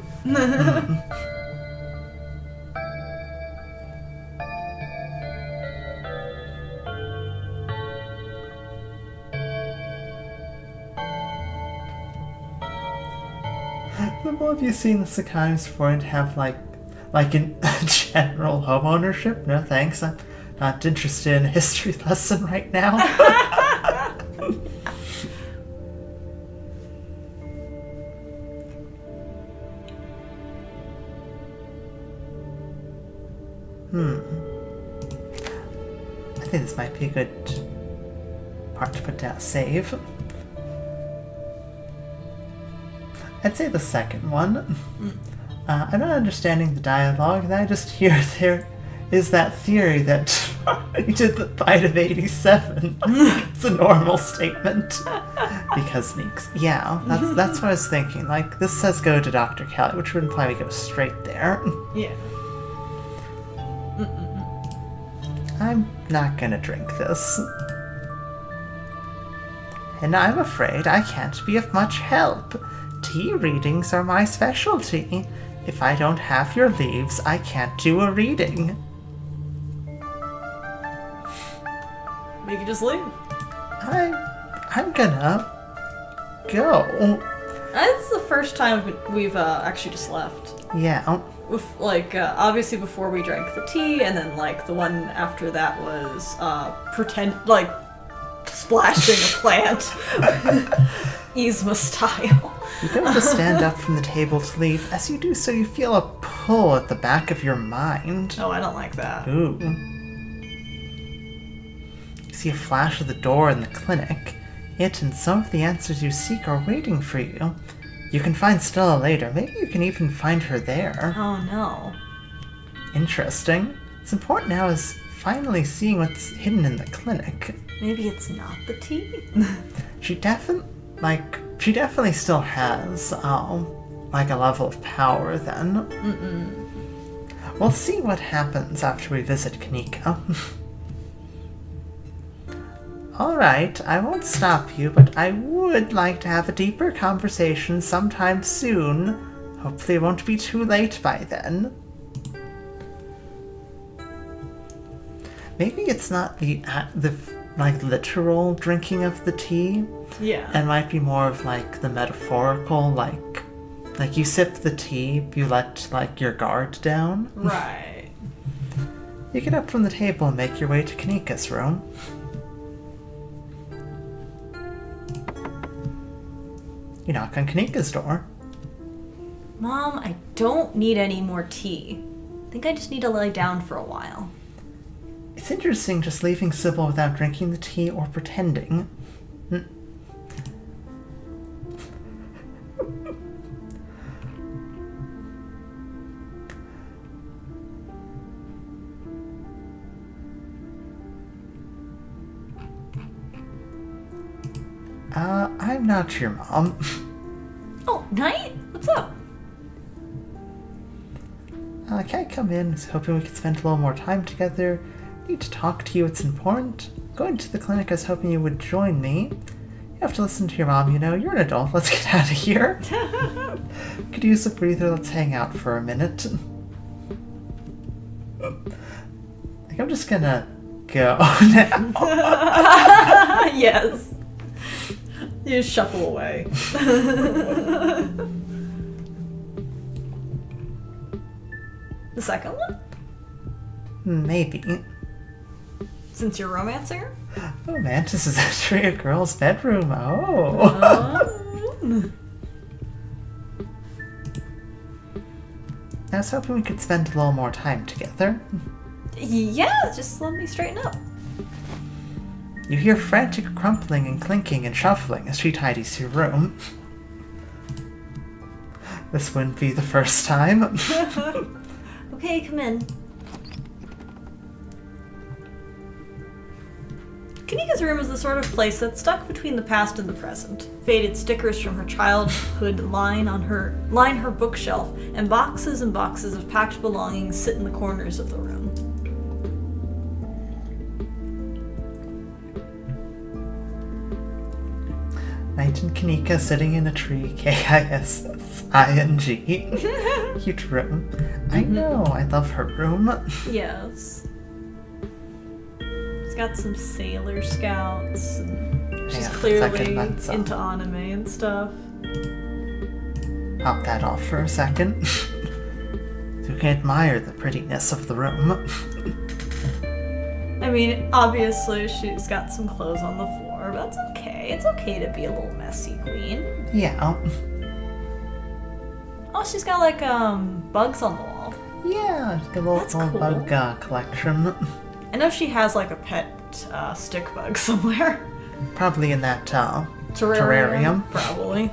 Sybil, have you seen the Sakai's before to have like in general home ownership? No thanks. I'm not interested in a history lesson right now. I think this might be a good part to put down. Save. I'd say the second one. I'm not understanding the dialogue, and I just hear there is that theory that he did the bite of 87. It's a normal statement. Because Meeks. Yeah, that's what I was thinking. Like, this says go to Dr. Kelly, which would imply we go straight there. Yeah. I'm not gonna drink this. And I'm afraid I can't be of much help. Tea readings are my specialty. If I don't have your leaves, I can't do a reading. We can just leave. I'm gonna go. It's the first time we've actually just left. Yeah. Like, obviously before we drank the tea, and then, like, the one after that was, splashing a plant. Yzma style. You go to stand up from the table to leave. As you do so, you feel a pull at the back of your mind. Oh, I don't like that. Ooh. You see a flash of the door in the clinic. It and some of the answers you seek are waiting for you. You can find Stella later. Maybe you can even find her there. Oh, no. Interesting. What's important now is finally seeing what's hidden in the clinic. Maybe it's not the tea? She definitely still has, a level of power then. We'll see what happens after we visit Kanika. Alright, I won't stop you, but I would like to have a deeper conversation sometime soon. Hopefully it won't be too late by then. Maybe it's not the literal drinking of the tea. Yeah. It might be more of, the metaphorical, like you sip the tea, you let, your guard down. Right. You get up from the table and make your way to Kanika's room. You knock on Kanika's door. Mom, I don't need any more tea. I think I just need to lie down for a while. It's interesting just leaving Sybil without drinking the tea or pretending. I'm not your mom. Oh, Night? What's up? Can I come in? I was hoping we could spend a little more time together. Need to talk to you, it's important. Going to the clinic, I was hoping you would join me. You have to listen to your mom, you know. You're an adult, let's get out of here. Could use a breather, let's hang out for a minute. I think I'm just gonna go now. Yes. You just shuffle away. The second one? Maybe. Since you're romancing her? Oh, Mantis is entering a girl's bedroom. Oh. I was hoping we could spend a little more time together. Yeah, just let me straighten up. You hear frantic crumpling and clinking and shuffling as she tidies your room. This wouldn't be the first time. Okay, come in. Kanika's room is the sort of place that's stuck between the past and the present. Faded stickers from her childhood line her bookshelf, and boxes of packed belongings sit in the corners of the room. Knight and Kanika sitting in a tree, K-I-S-S-I-N-G. Cute room. I know, I love her room. Yes. She's got some Sailor Scouts, and she's clearly into anime and stuff. Pop that off for a second. You can admire the prettiness of the room. I mean, obviously she's got some clothes on the floor, but that's okay. It's okay to be a little messy, queen. Yeah. Oh, she's got like bugs on the wall. Yeah, she's got a little cool. bug collection. I know she has like a pet stick bug somewhere. Probably in that terrarium. Probably.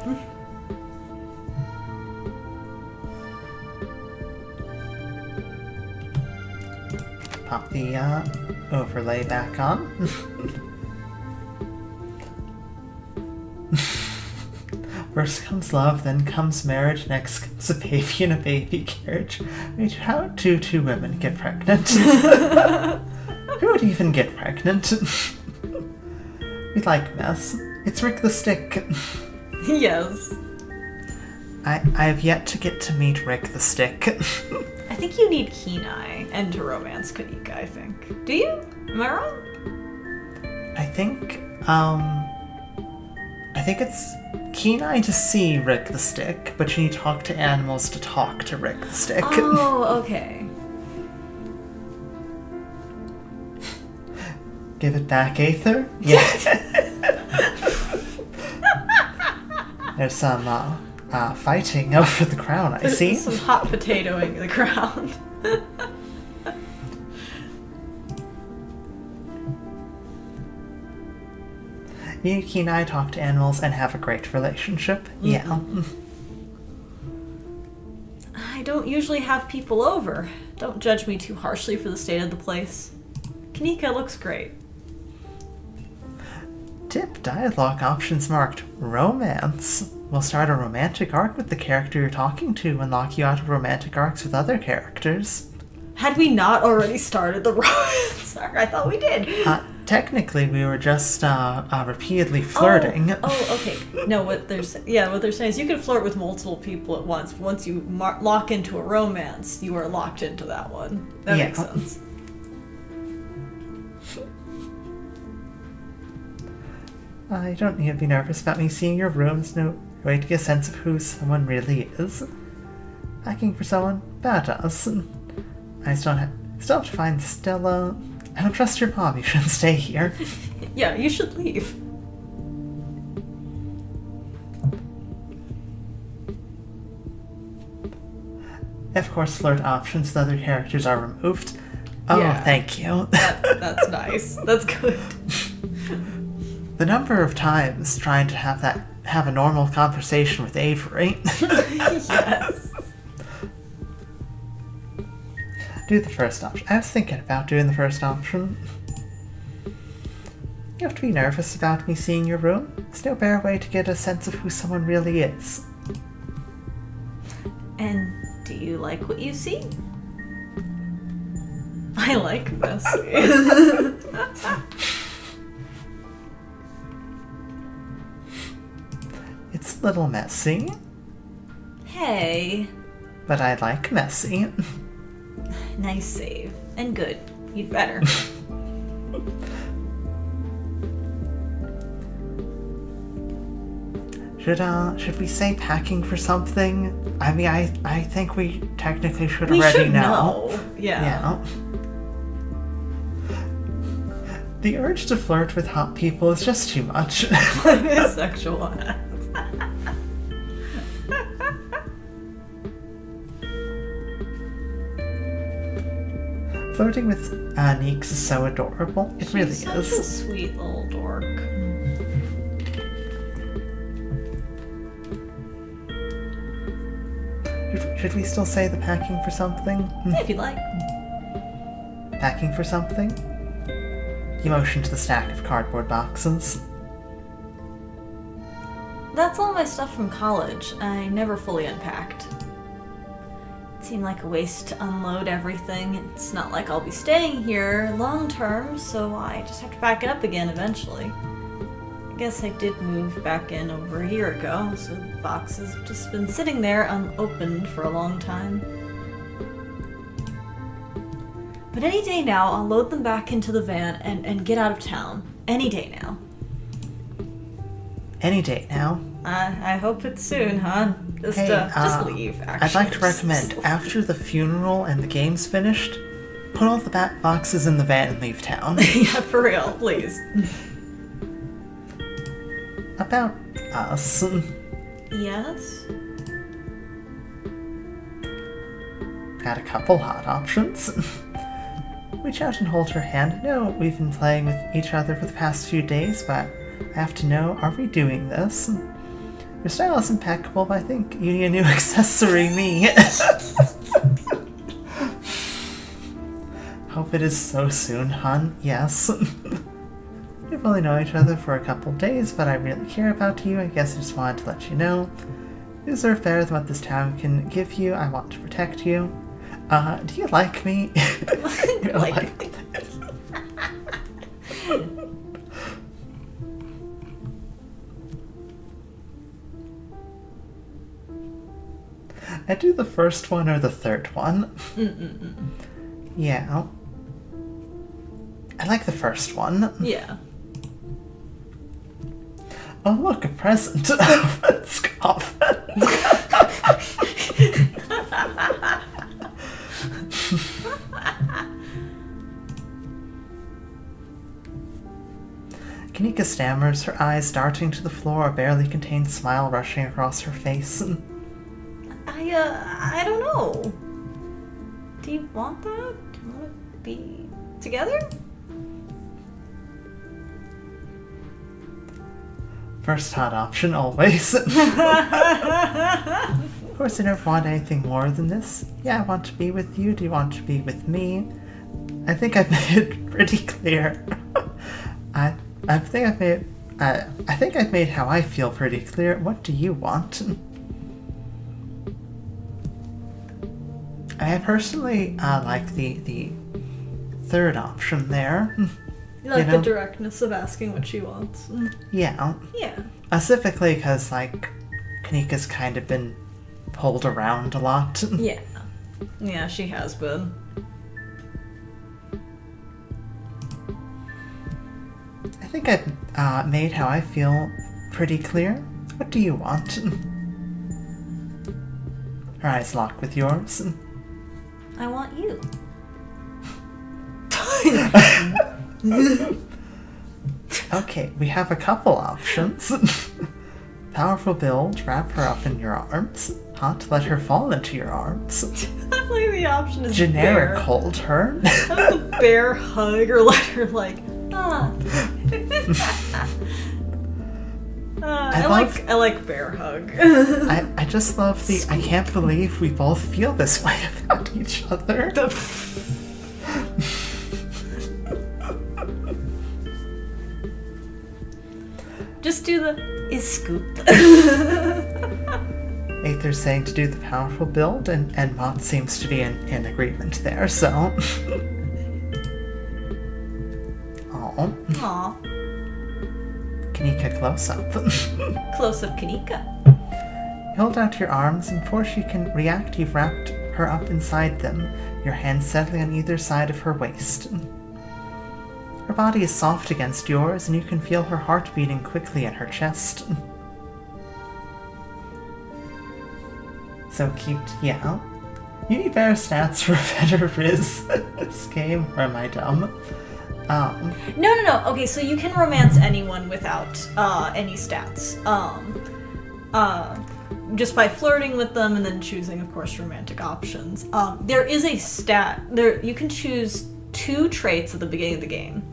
Pop the overlay back on. First comes love, then comes marriage, next comes a baby in a baby carriage. Wait, how do two women get pregnant? Who would even get pregnant? We like mess. It's Rick the Stick. Yes. I have yet to get to meet Rick the Stick. I think you need Kenai and to romance Kanika, I think. Do you? Am I wrong? I think it's Kenai to see Rick the Stick, but you need to talk to animals to talk to Rick the Stick. Oh, okay. Give it back, Aether? Yeah. There's some fighting over the crown, I see. Some hot potatoing the ground. You and Kenai talk to animals and have a great relationship. Yeah. I don't usually have people over. Don't judge me too harshly for the state of the place. Kanika looks great. Tip dialogue options marked romance. We'll start a romantic arc with the character you're talking to and lock you out of romantic arcs with other characters. Had we not already started the romance arc? I thought we did. Technically, we were just repeatedly flirting. Oh, okay. No, what they're saying is you can flirt with multiple people at once. Once you lock into a romance, you are locked into that one. That makes sense. You don't need to be nervous about me seeing your room. There's no way to get a sense of who someone really is. Looking for someone? Badass. I still have to find Stella. I don't trust your mom. You shouldn't stay here. Yeah, you should leave. Of course, flirt options with other characters are removed. Oh, yeah. Thank you. That's nice. That's good. The number of times trying to have a normal conversation with Avery. Yes. Do the first option. I was thinking about doing the first option. You have to be nervous about me seeing your room. There's no better way to get a sense of who someone really is. And do you like what you see? I like messy. It's a little messy, Hey. but I like messy. Nice save. And good. You'd better. Should we say packing for something? I mean, I think we technically should We already should know. Yeah. The urge to flirt with hot people is just too much. Sexual. Flirting with Neeks is so adorable. It really She's is. such a sweet little dork. Should we still say the packing for something? If you'd like. Packing for something? You motion to the stack of cardboard boxes. That's all my stuff from college. I never fully unpacked. It seemed like a waste to unload everything. It's not like I'll be staying here long term, so I just have to pack it up again eventually. I guess I did move back in over a year ago, so the boxes have just been sitting there unopened for a long time. But any day now, I'll load them back into the van and get out of town. Any day now. Any day now. I hope it's soon, huh? Just leave, actually. I'd like to recommend, after the funeral and the game's finished, put all the bat boxes in the van and leave town. Yeah, for real, please. About us. Yes? Got a couple hot options. Reach out and hold her hand. I know we've been playing with each other for the past few days, but I have to know, are we doing this? Your style is impeccable, but I think you need a new accessory, me. Hope it is so soon, hon. Yes. We've only known each other for a couple days, but I really care about you. I guess I just wanted to let you know. You deserve better than what this town can give you. I want to protect you. Do you like me? Like... I do the first one or the third one. Yeah. I like the first one. Yeah. Oh, look, a present. It's coffin. Kanika stammers, her eyes darting to the floor, a barely contained smile rushing across her face. I don't know. Do you want that? Do you want to be together? First hot option, always. Of course, I never want anything more than this. Yeah, I want to be with you. Do you want to be with me? I think I've made it pretty clear. I think I've made how I feel pretty clear. What do you want? I personally like the third option there. You like the directness of asking what she wants. Yeah. Yeah. Specifically because, like, Kanika's kind of been pulled around a lot. Yeah. Yeah, she has been. I think I've made how I feel pretty clear. What do you want? Her eyes lock with yours. I want you. Okay, we have a couple options. Powerful build, wrap her up in your arms. Hot, let her fall into your arms. I like the option is Generic bear. hold her. Have the bear hug or let her like, ah. I like bear hug. I just love the I can't believe we both feel this way about each other. Just do the is scoop. A Aether's saying to do the powerful build, and Mott seems to be in agreement there, so... Aww. Aw. Kanika close up. Close up Kanika. Hold out your arms, and before she can react, you've wrapped her up inside them, your hands settling on either side of her waist. Her body is soft against yours, and you can feel her heart beating quickly in her chest. So cute, yeah. You need better stats for a better Riz this game, or am I dumb? No. Okay, so you can romance anyone without any stats. Just by flirting with them and then choosing, of course, romantic options. There is a stat. You can choose 2 traits at the beginning of the game.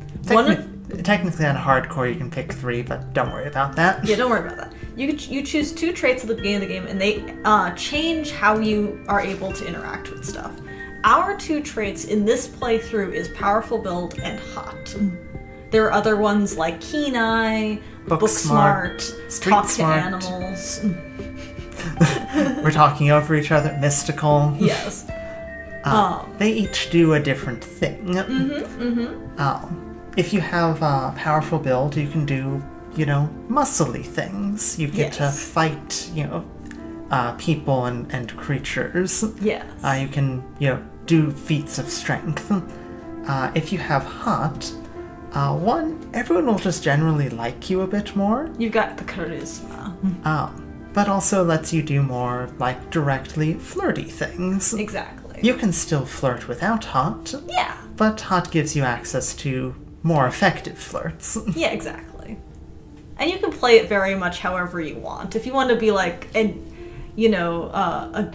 Technically on hardcore you can pick 3, but don't worry about that. Yeah, don't worry about that. You choose 2 traits at the beginning of the game, and they change how you are able to interact with stuff. Our 2 traits in this playthrough is Powerful Build and Hot. There are other ones like Keen Eye, Book Smart, Street Talk Smart. to Animals. We're talking over each other. Mystical. Yes. They each do a different thing. If you have a powerful build, you can do, muscly things. You get to fight, people and creatures. Yes. You can, do feats of strength. If you have hot, everyone will just generally like you a bit more. You've got the charisma. But also lets you do more, directly flirty things. Exactly. You can still flirt without hot. Yeah. But hot gives you access to more effective flirts. Yeah, exactly. And you can play it very much however you want. If you want to be a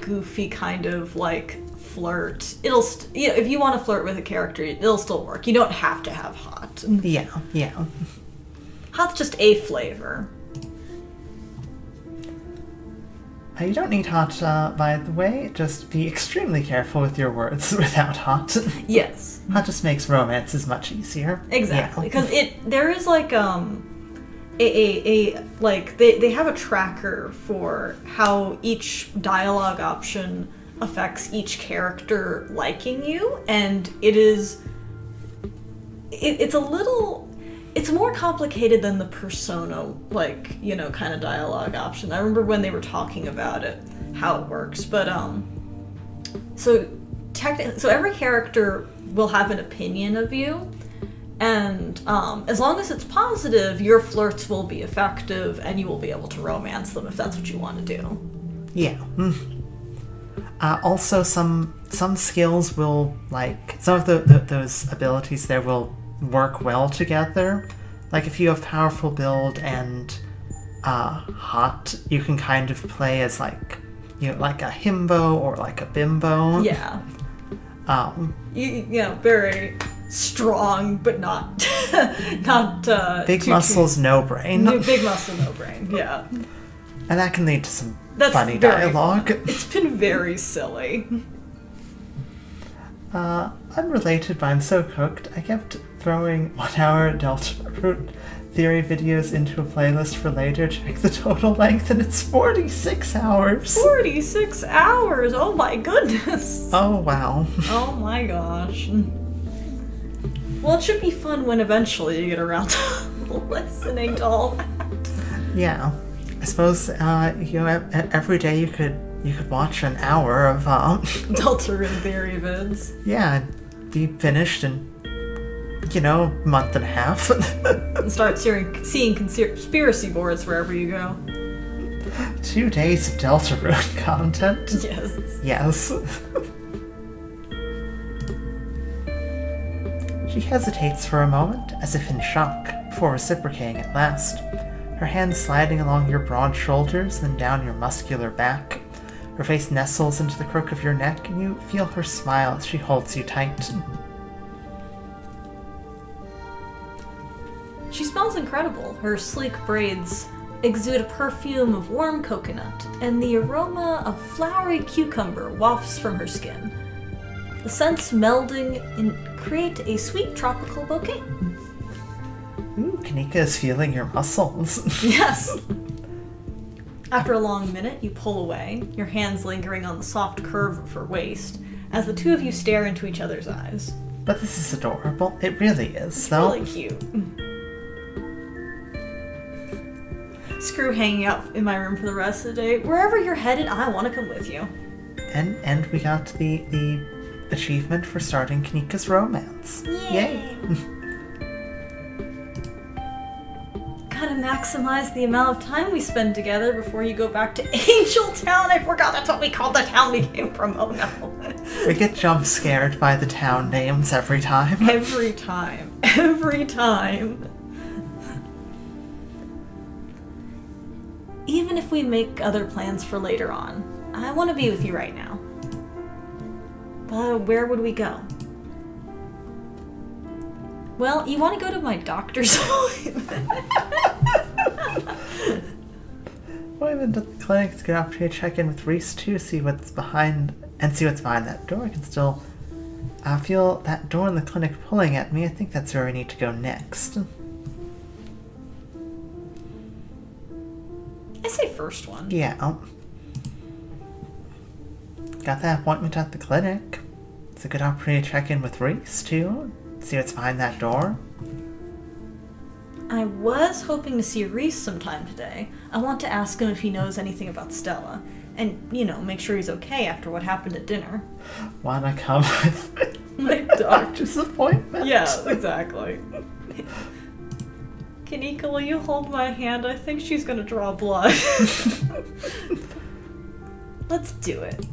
goofy kind of flirt, if you want to flirt with a character, it'll still work. You don't have to have hot. Yeah. Hot's just a flavor. You don't need hot, by the way. Just be extremely careful with your words without hot. Yes. Hot just makes romances much easier. Exactly, because there is they have a tracker for how each dialogue option affects each character liking you, and it's more complicated than the persona, kind of dialogue option. I remember when they were talking about it, how it works, but so every character will have an opinion of you, and as long as it's positive, your flirts will be effective, and you will be able to romance them if that's what you want to do. Yeah. Also, some skills will, some of those abilities there will work well together. If you have powerful build and hot, you can kind of play as like a himbo or like a bimbo. Yeah. Very strong, but not big muscles, no brain. Big muscle, no brain. Yeah. And that can lead to some funny dialogue. It's been very silly. Unrelated, but I'm so cooked. I kept throwing 1-hour Delta Root theory videos into a playlist for later. Check the total length, and it's 46 hours. 46 hours! Oh my goodness! Oh, wow. Oh my gosh. Well, it should be fun when eventually you get around to listening to all that. Yeah. I suppose, every day you could watch an hour of, Delta Root theory vids. Yeah, and be finished in, month and a half. And start seeing conspiracy boards wherever you go. 2 days of Delta Root content. Yes. Yes. She hesitates for a moment, as if in shock, before reciprocating at last. Her hands sliding along your broad shoulders, then down your muscular back. Her face nestles into the crook of your neck, and you feel her smile as she holds you tight. She smells incredible. Her sleek braids exude a perfume of warm coconut, and the aroma of flowery cucumber wafts from her skin. The scents melding create a sweet tropical bouquet. Ooh, Kanika is feeling your muscles. Yes. After a long minute, you pull away, your hands lingering on the soft curve of her waist, as the two of you stare into each other's eyes. But this is adorable. It really is, It's though. really cute. Screw hanging out in my room for the rest of the day. Wherever you're headed, I want to come with you. And we got the achievement for starting Kanika's romance. Yay! Gotta maximize the amount of time we spend together before you go back to Angel Town. I forgot that's what we called the town we came from. Oh no. We get jump scared by the town names every time. Every time. Every time. Even if we make other plans for later on, I want to be with you right now. But where would we go? Well, you want to go to my doctor's appointment. Well, even to the clinic to get an opportunity to check in with Reese too, see what's behind that door. I can still feel that door in the clinic pulling at me. I think that's where we need to go next. I say first one. Yeah. Got that appointment at the clinic. It's a good opportunity to check in with Reese too. See what's behind that door. I was hoping to see Reese sometime today. I want to ask him if he knows anything about Stella. And, make sure he's okay after what happened at dinner. Wanna come with My doctor's appointment? Yeah, exactly. Kanika, will you hold my hand? I think she's gonna draw blood. Let's do it.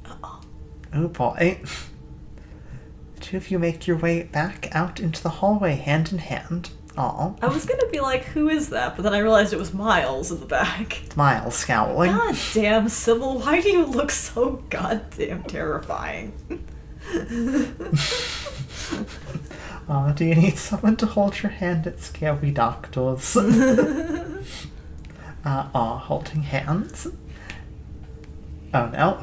Uh-oh. Oh boy. The two of you make your way back out into the hallway hand in hand. Aw. I was gonna be like, who is that? But then I realized it was Miles in the back. Miles scowling. God damn, Sybil, why do you look so goddamn terrifying? Aw, do you need someone to hold your hand at scary doctors? Holding hands. Oh no.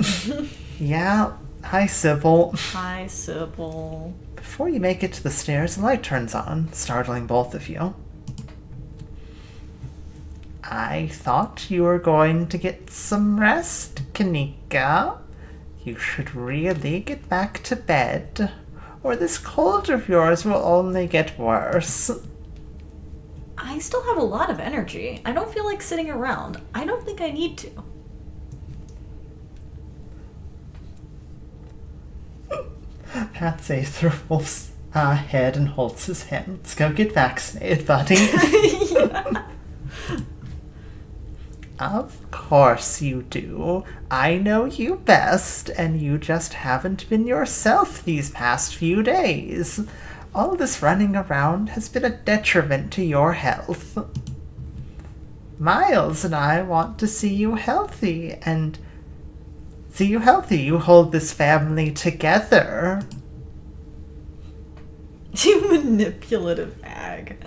Yeah, hi Sybil. Hi, Sybil. Before you make it to the stairs, the light turns on, startling both of you. I thought you were going to get some rest, Kanika. You should really get back to bed, or this cold of yours will only get worse. I still have a lot of energy. I don't feel like sitting around. I don't think I need to. Pat says through Wolf's head and holds his hand. Let's go get vaccinated, buddy. Yeah. Of course you do. I know you best, and you just haven't been yourself these past few days. All this running around has been a detriment to your health. Miles and I want to see you healthy, and see you healthy. You hold this family together. You manipulative hag.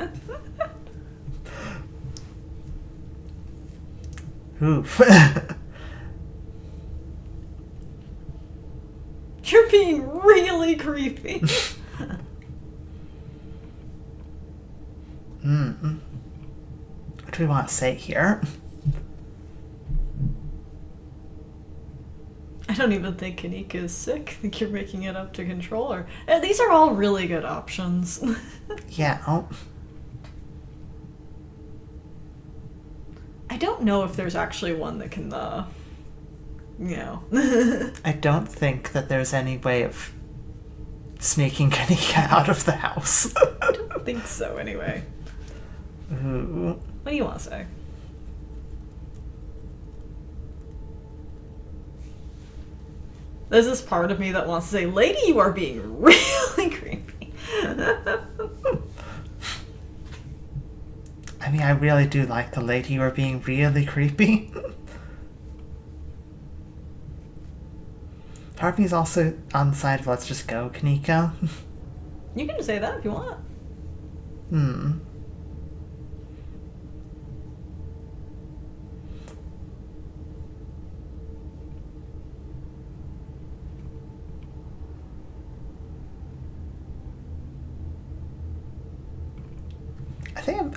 Oof. You're being really creepy. What do we want to say here? I don't even think Kanika is sick. I think you're making it up to control her. These are all really good options. Yeah. I don't know if there's actually one that can, I don't think that there's any way of sneaking Kanika out of the house. I don't think so, anyway. Ooh. What do you want to say? There's this part of me that wants to say, lady, you are being really creepy. I mean, I really do like the lady you are being really creepy. Part of me is also on the side of let's just go, Kanika. You can say that if you want.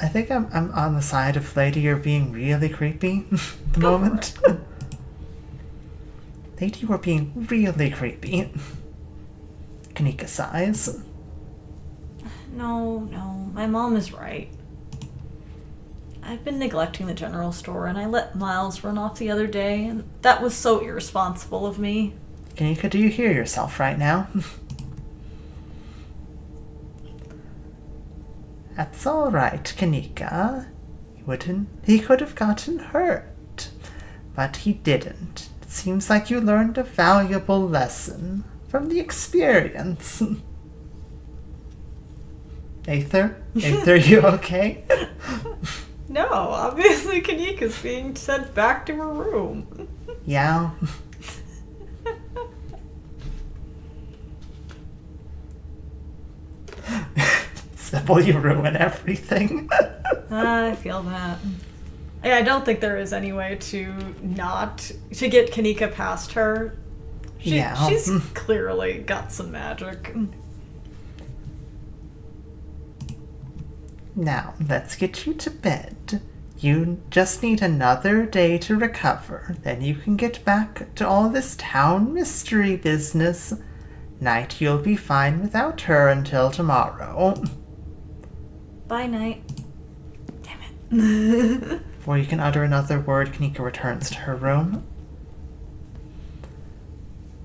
I think I'm on the side of Lady. You're being really creepy at the Go for moment. Lady, you are being really creepy. Kanika sighs. No, my mom is right. I've been neglecting the general store, and I let Miles run off the other day, and that was so irresponsible of me. Kanika, do you hear yourself right now? That's all right, Kanika. He could have gotten hurt, but he didn't. It seems like you learned a valuable lesson from the experience. Aether, you okay? No, obviously Kanika's being sent back to her room. Yeah. Sybil, you ruin everything. I feel that. I don't think there is any way to get Kanika past her. She's clearly got some magic. Now, let's get you to bed. You just need another day to recover. Then you can get back to all this town mystery business. Night, you'll be fine without her until tomorrow. Bye, Night. Damn it. Before you can utter another word, Kanika returns to her room.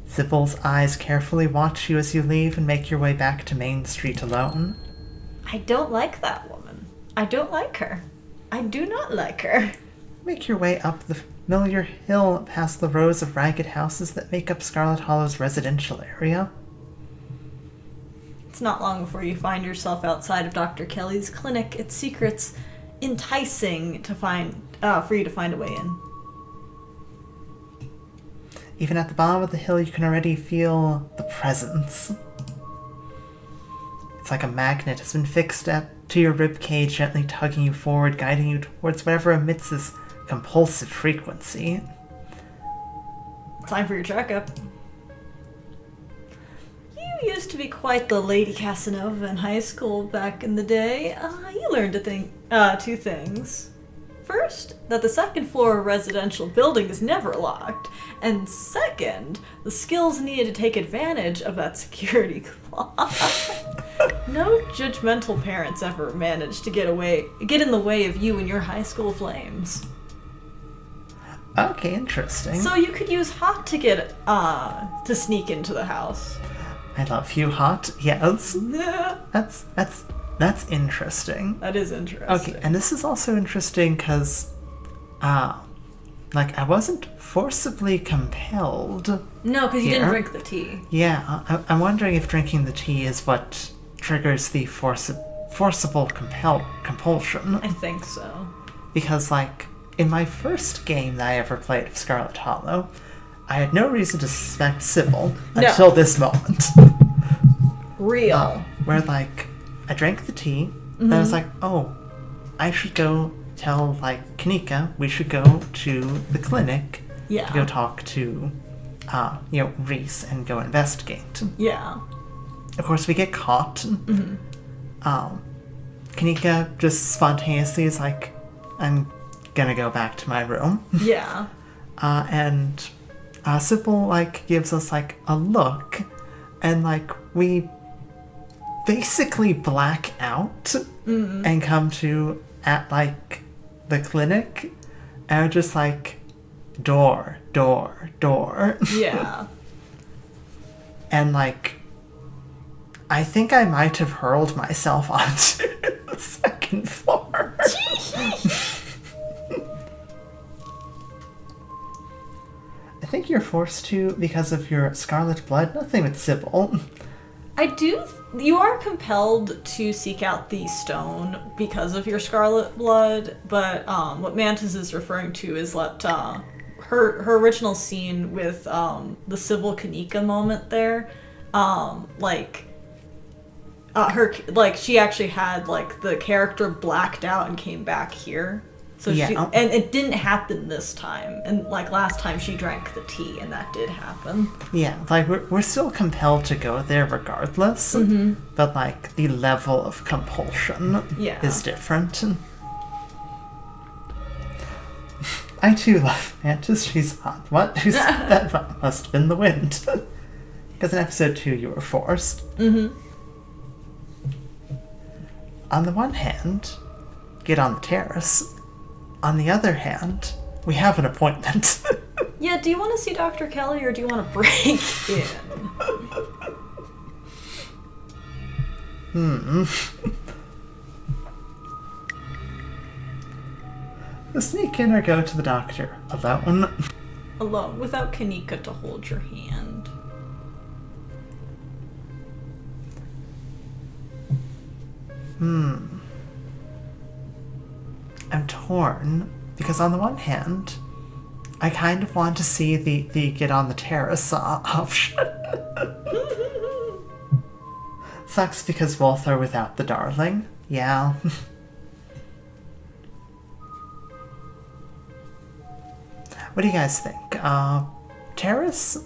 Sybil's eyes carefully watch you as you leave and make your way back to Main Street alone. I don't like that woman. I don't like her. I do not like her. Make your way up the familiar hill past the rows of ragged houses that make up Scarlet Hollow's residential area. It's not long before you find yourself outside of Dr. Kelly's clinic. Its secrets enticing to find for you to find a way in. Even at the bottom of the hill, you can already feel the presence. It's like a magnet has been fixed to your ribcage, gently tugging you forward, guiding you towards whatever emits this compulsive frequency. Time for your checkup. You used to be quite the Lady Casanova in high school back in the day. You learned two things. First, that the second floor of a residential building is never locked. And second, the skills needed to take advantage of that security clause. No judgmental parents ever managed to get in the way of you and your high school flames. Okay, interesting. So you could use Hot to get to sneak into the house. I love you, Hot. Yes. That's interesting. That is interesting. Okay, and this is also interesting because, I wasn't forcibly compelled. No, because you didn't drink the tea. Yeah, I'm wondering if drinking the tea is what triggers the forcible compulsion. I think so. Because, in my first game that I ever played of Scarlet Hollow, I had no reason to suspect Sybil until this moment. Real. Where, I drank the tea, and I was like, oh, I should go tell, Kanika we should go to the clinic to go talk to, Reese and go investigate. Yeah. Of course, we get caught. Mm-hmm. Kanika just spontaneously is like, I'm gonna go back to my room. Yeah. And Sybil, gives us, a look, and, we basically black out and come to at the clinic and just door. Yeah. And I think I might have hurled myself onto the second floor. I think you're forced to because of your scarlet blood. Nothing with Sybil. You are compelled to seek out the stone because of your scarlet blood, but what Mantis is referring to is her original scene with the Sybil Kanika moment there, she actually had the character blacked out and came back here, So Yeah. and it didn't happen this time. And like last time she drank the tea and that did happen. Yeah, like we're still compelled to go there regardless, but like the level of compulsion is different. I too love Mantis. She's hot. What? That must have been the wind. Because in episode 2 you were forced. On the one hand, get on the terrace. On the other hand, we have an appointment. Yeah, do you want to see Dr. Kelly or do you want to break in? Sneak in or go to the doctor alone. Alone, without Kanika to hold your hand. I'm torn, because on the one hand, I kind of want to see the get on the terrace option. Sucks because both are without the darling. Yeah. What do you guys think? Terrace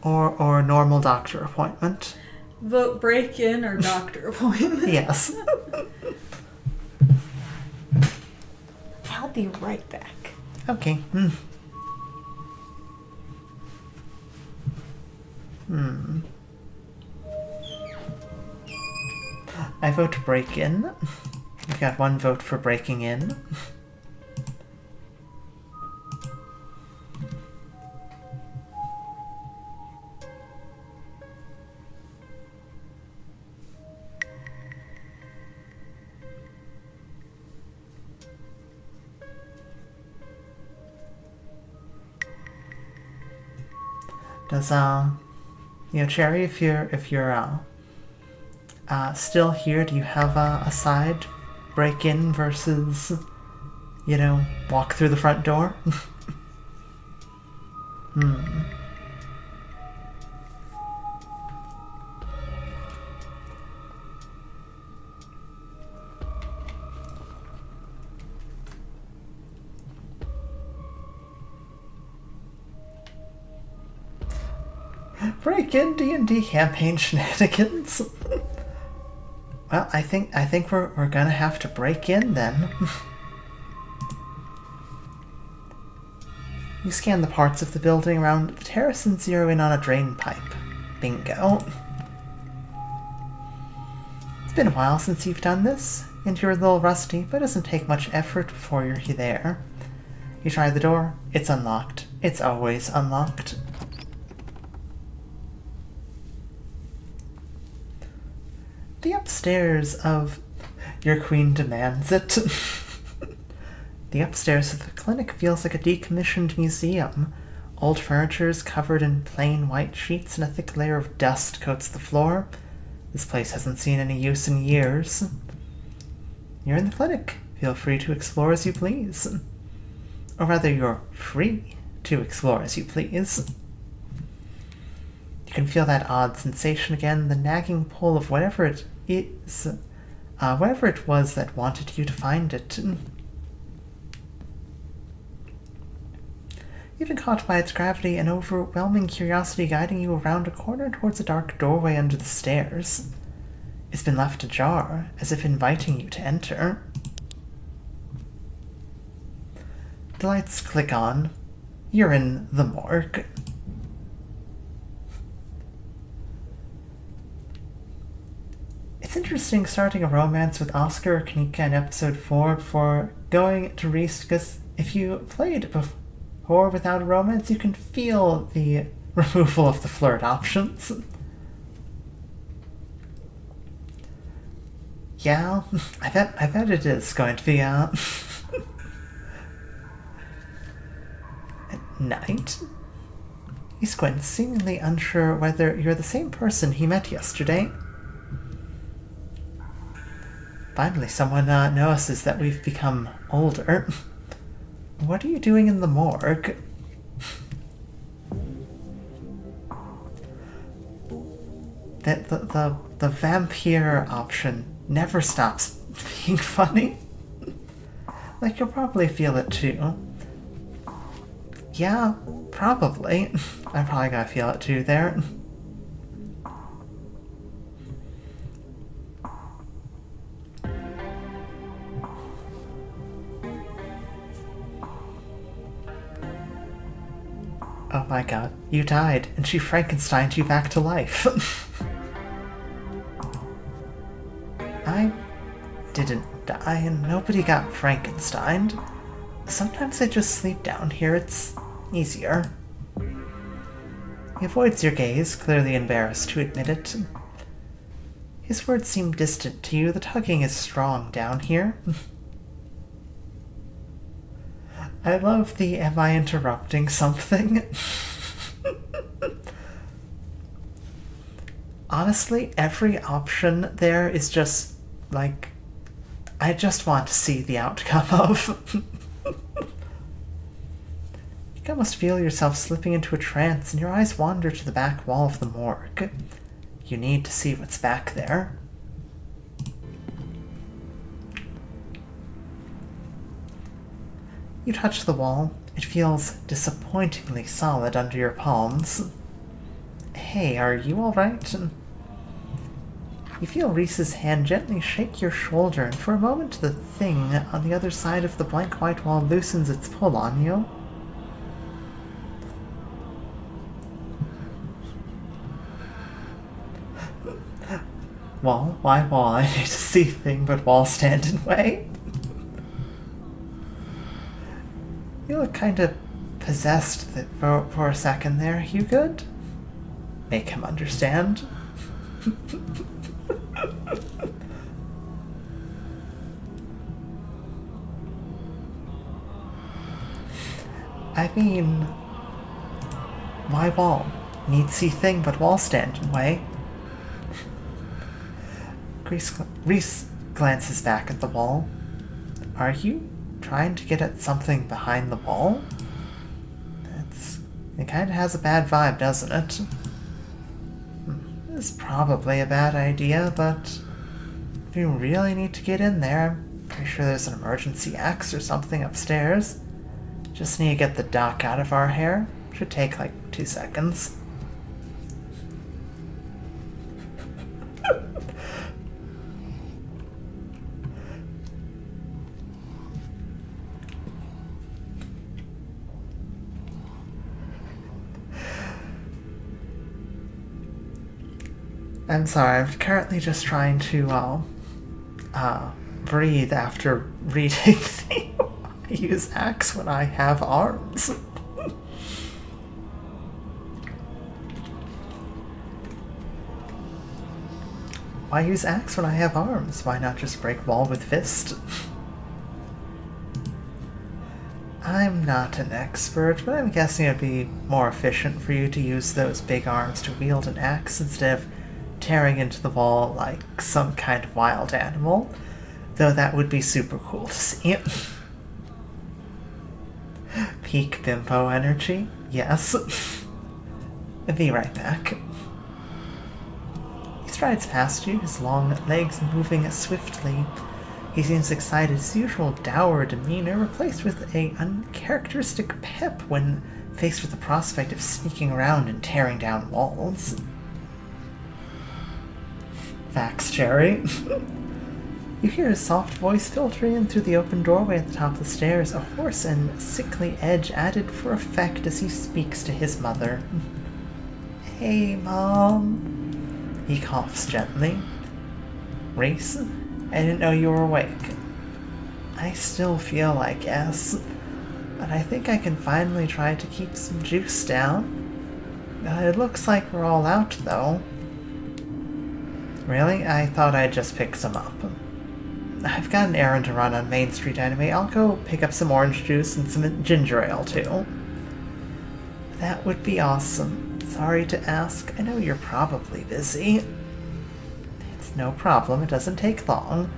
or normal doctor appointment? Vote break-in or doctor appointment? Yes. I'll be right back. Okay. I vote to break in. We've got one vote for breaking in. Does Cherry, if you're still here, do you have a side break in versus walk through the front door? Break in D&D campaign shenanigans. Well, I think we're gonna have to break in then. You scan the parts of the building around the terrace and zero in on a drain pipe. Bingo. It's been a while since you've done this, and you're a little rusty, but it doesn't take much effort before you're there. You try the door, it's unlocked. It's always unlocked. The upstairs of your queen demands it. The upstairs of the clinic feels like a decommissioned museum. Old furniture is covered in plain white sheets and a thick layer of dust coats the floor. This place hasn't seen any use in years. You're in the clinic. Feel free to explore as you please. Or rather, you're free to explore as you please. You can feel that odd sensation again, the nagging pull of whatever it is, whatever it was that wanted you to find it. Even caught by its gravity, an overwhelming curiosity guiding you around a corner towards a dark doorway under the stairs. It's been left ajar, as if inviting you to enter. The lights click on. You're in the morgue. It's interesting starting a romance with Oscar or Kanika in episode 4 before going to Reese, because if you played before without a romance, you can feel the removal of the flirt options. Yeah, I bet it is going to be at night. He squints, seemingly unsure whether you're the same person he met yesterday. Finally, someone notices that we've become older. What are you doing in the morgue? The vampire option never stops being funny. Like, you'll probably feel it too. Yeah, probably. I'm probably gonna feel it too there. Oh my god, you died, and she Frankensteined you back to life. I didn't die, and nobody got Frankensteined. Sometimes I just sleep down here, it's easier. He avoids your gaze, clearly embarrassed to admit it. His words seem distant to you, the tugging is strong down here. I love the am I interrupting something? Honestly, every option there is just, like, I just want to see the outcome of. You can almost feel yourself slipping into a trance, and your eyes wander to the back wall of the morgue. You need to see what's back there. You touch the wall. It feels disappointingly solid under your palms. Hey, are you alright? You feel Reese's hand gently shake your shoulder, and for a moment the thing on the other side of the blank white wall loosens its pull on you. Wall? Why wall? I need to see thing, but wall stand in way. You look kind of possessed for a second there. You good? Make him understand. I mean, why wall? Need see thing, but wall stand in way. Reese glances back at the wall. Are you trying to get at something behind the wall? It kind of has a bad vibe, doesn't it? It's probably a bad idea, but if you really need to get in there, I'm pretty sure there's an emergency axe or something upstairs. Just need to get the dock out of our hair. Should take like 2 seconds. I'm sorry, I'm currently just trying to, breathe after reading the I use axe when I have arms. Why use axe when I have arms? Why not just break wall with fist? I'm not an expert, but I'm guessing it'd be more efficient for you to use those big arms to wield an axe instead of tearing into the wall like some kind of wild animal, though that would be super cool to see. Peak bimbo energy, yes. Be right back. He strides past you, his long legs moving swiftly. He seems excited, his usual dour demeanor replaced with a uncharacteristic pep when faced with the prospect of sneaking around and tearing down walls. Facts, Jerry. You hear his soft voice filtering in through the open doorway at the top of the stairs, a hoarse and sickly edge added for effect as he speaks to his mother. Hey, Mom. He coughs gently. Reese, I didn't know you were awake. I still feel like yes, but I think I can finally try to keep some juice down. It looks like we're all out, though. Really? I thought I'd just pick some up. I've got an errand to run on Main Street anyway. I'll go pick up some orange juice and some ginger ale, too. That would be awesome. Sorry to ask. I know you're probably busy. It's no problem. It doesn't take long.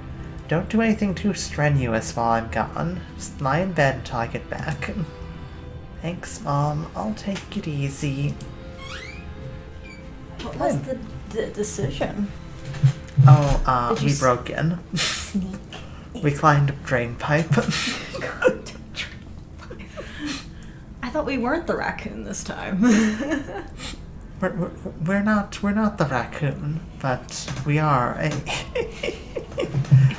Don't do anything too strenuous while I'm gone. Just lie in bed until I get back. Thanks, Mom. I'll take it easy. What was the decision? We broke in. Sneak. We climbed a drain pipe. thought we weren't the raccoon this time. We're not the raccoon, but we are a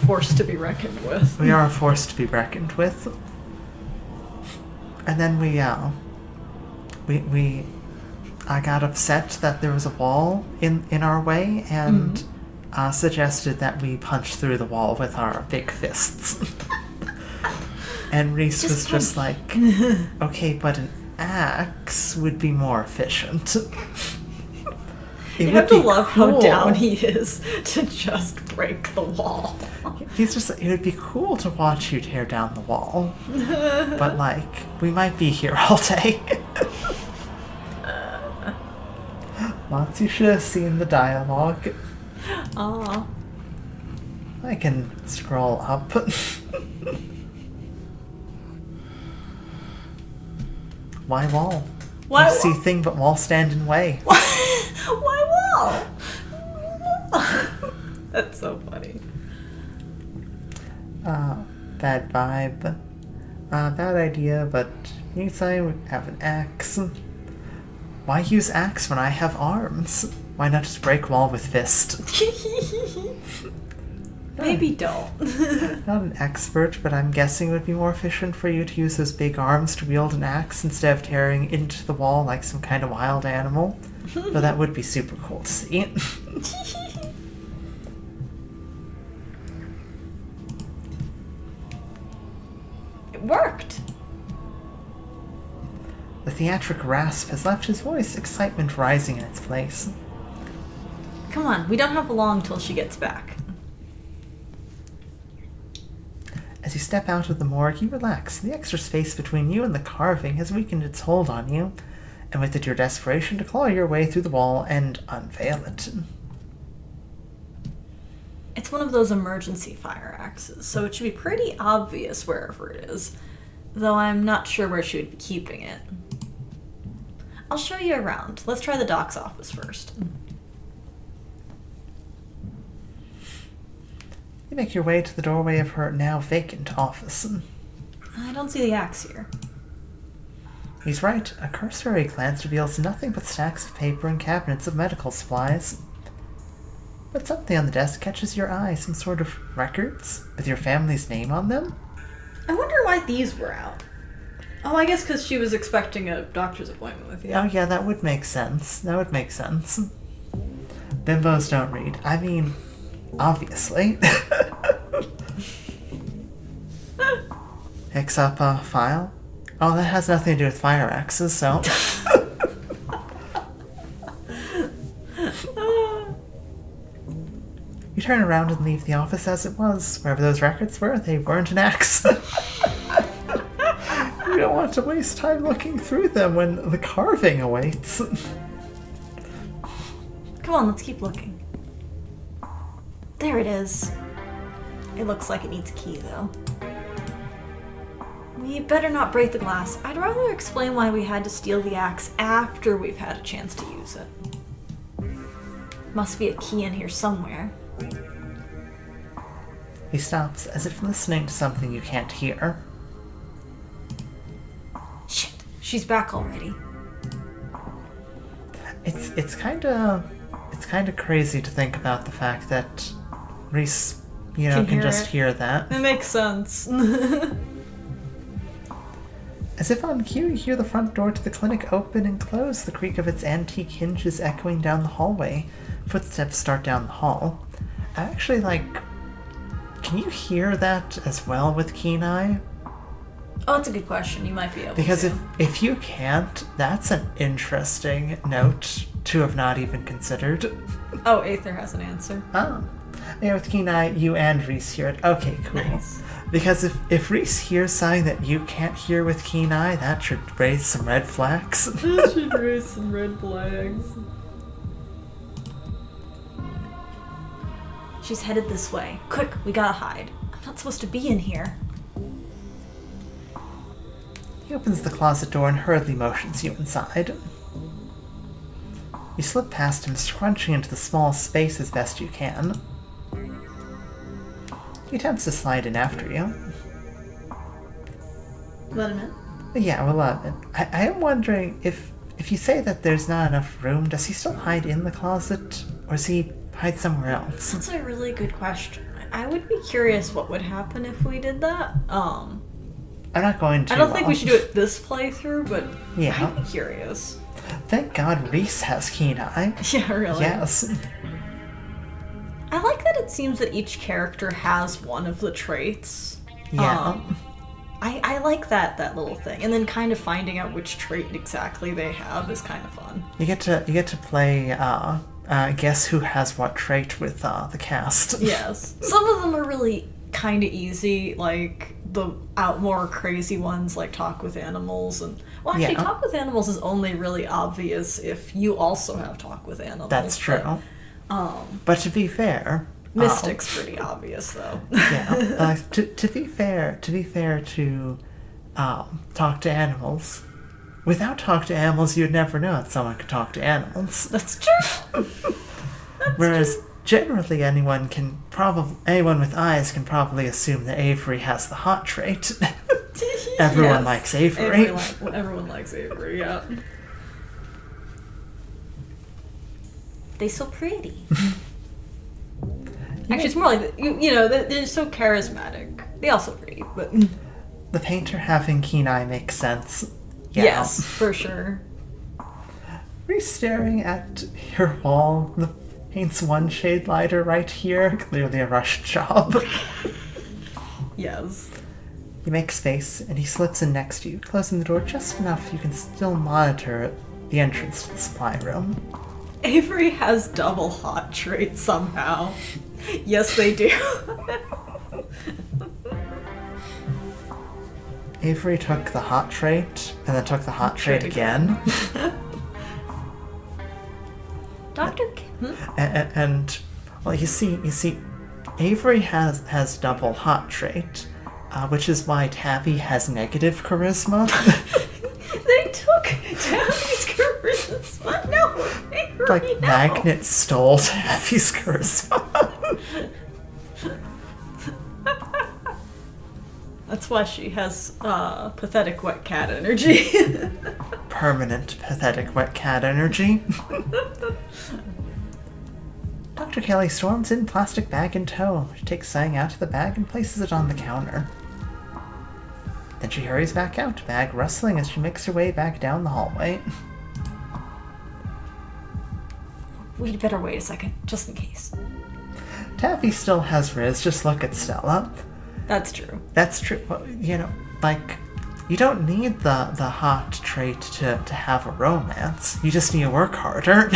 force to be reckoned with. we are a force to be reckoned with. And then I got upset that there was a wall in our way and suggested that we punch through the wall with our big fists. And Reese was just like, okay, but an axe would be more efficient. You have to love how down he is to just break the wall. He's just like, it would be cool to watch you tear down the wall. But, like, we might be here all day. Lots, you should have seen the dialogue. Aw. I can scroll up. Why wall? Why I see thing but wall stand in way. Why wall? That's so funny. Bad vibe. Bad idea, but next time we have an axe. Why use axe when I have arms? Why not just break wall with fist? Maybe don't. Not an expert, but I'm guessing it would be more efficient for you to use those big arms to wield an axe instead of tearing into the wall like some kind of wild animal. Though that would be super cool to see. It worked. The theatric rasp has left his voice, excitement rising in its place. Come on, we don't have long till she gets back. As you step out of the morgue, you relax. The extra space between you and the carving has weakened its hold on you, and with it your desperation to claw your way through the wall and unveil it. It's one of those emergency fire axes, so it should be pretty obvious wherever it is, though I'm not sure where she would be keeping it. I'll show you around. Let's try the doc's office first. You make your way to the doorway of her now vacant office. I don't see the axe here. He's right. A cursory glance reveals nothing but stacks of paper and cabinets of medical supplies. But something on the desk catches your eye, some sort of records with your family's name on them? I wonder why these were out. Oh, I guess because she was expecting a doctor's appointment with you. Oh yeah, that would make sense. That would make sense. Bimbos don't read. I mean, obviously. Picks up a file. Oh, that has nothing to do with fire axes, so... You turn around and leave the office as it was. Wherever those records were, they weren't an axe. You don't want to waste time looking through them when the carving awaits. Come on, let's keep looking. There it is. It looks like it needs a key, though. We better not break the glass. I'd rather explain why we had to steal the axe after we've had a chance to use it. Must be a key in here somewhere. He stops, as if listening to something you can't hear. Shit, she's back already. It's kind of crazy to think about the fact that Reese, can just hear that. It makes sense. As if on cue, you hear the front door to the clinic open and close, the creak of its antique hinges echoing down the hallway. Footsteps start down the hall. Actually, can you hear that as well with keen eye? Oh, that's a good question. You might be able Because to. if you can't, that's an interesting note to have not even considered. Oh, Aether has an answer. Oh. Yeah, with keen eye, you and Reese hear it. Okay, cool. Nice. Because if Reese hears something that you can't hear with keen eye, that should raise some red flags. That should raise some red flags. She's headed this way. Quick, we gotta hide. I'm not supposed to be in here. He opens the closet door and hurriedly motions you inside. You slip past him, scrunching into the small space as best you can. He attempts to slide in after you. Let him in. Yeah, well, I am wondering if you say that there's not enough room, does he still hide in the closet, or does he hide somewhere else? That's a really good question. I would be curious what would happen if we did that. I'm not going to. I don't think we should do it this playthrough, but yeah. I'd be curious. Thank God Reese has keen eye. Yeah, really. Yes. I like that it seems that each character has one of the traits. Yeah. I like that little thing, and then kind of finding out which trait exactly they have is kind of fun. You get to play guess who has what trait with the cast. Yes, some of them are really kind of easy, like the more crazy ones, like Talk with Animals, and actually, Talk with Animals is only really obvious if you also have Talk with Animals. That's true. But to be fair. Mystic's pretty obvious, though. Yeah. To be fair to Talk to Animals, without Talk to Animals, you'd never know that someone could talk to animals. That's true. Whereas generally anyone with eyes can probably assume that Avery has the hot trait. Everyone likes Avery. Everyone likes Avery, yeah. They're so pretty. Actually, it's more like, they're so charismatic. They're also pretty, but... The painter having keen eye makes sense. Yeah. Yes, for sure. Are you staring at your wall? The paint's one shade lighter right here. Clearly a rushed job. Yes. He makes space, and he slips in next to you, closing the door just enough you can still monitor the entrance to the supply room. Avery has double hot traits somehow. Yes, they do. Avery took the hot trait, and then took the hot trait again. Dr. And well, you see, Avery has double hot trait, which is why Tabby has negative charisma. They took Tabby's charisma. No, Avery, like Magnet stole Tabby's charisma. That's why she has pathetic wet cat energy. Permanent pathetic wet cat energy. Dr. Kelly storms in, plastic bag in tow. She takes Sang out of the bag and places it on the counter. Then she hurries back out, bag rustling as she makes her way back down the hallway. We'd better wait a second, just in case. Tabby still has Riz just look at Stella. That's true. That's true. Well, you don't need the hot trait to have a romance. You just need to work harder.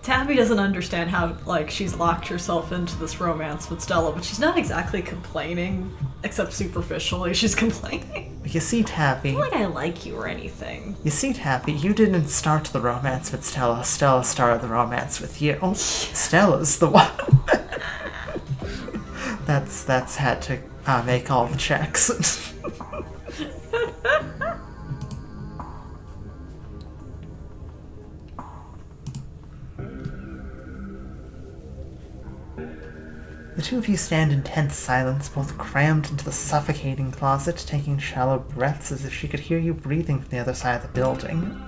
Tabby doesn't understand how, she's locked herself into this romance with Stella, but she's not exactly complaining, except superficially she's complaining. You see, Tabby... It's not like I like you or anything. You see, Tabby, you didn't start the romance with Stella. Stella started the romance with you. Stella's the one. That's had to make all the checks. The two of you stand in tense silence, both crammed into the suffocating closet, taking shallow breaths as if she could hear you breathing from the other side of the building.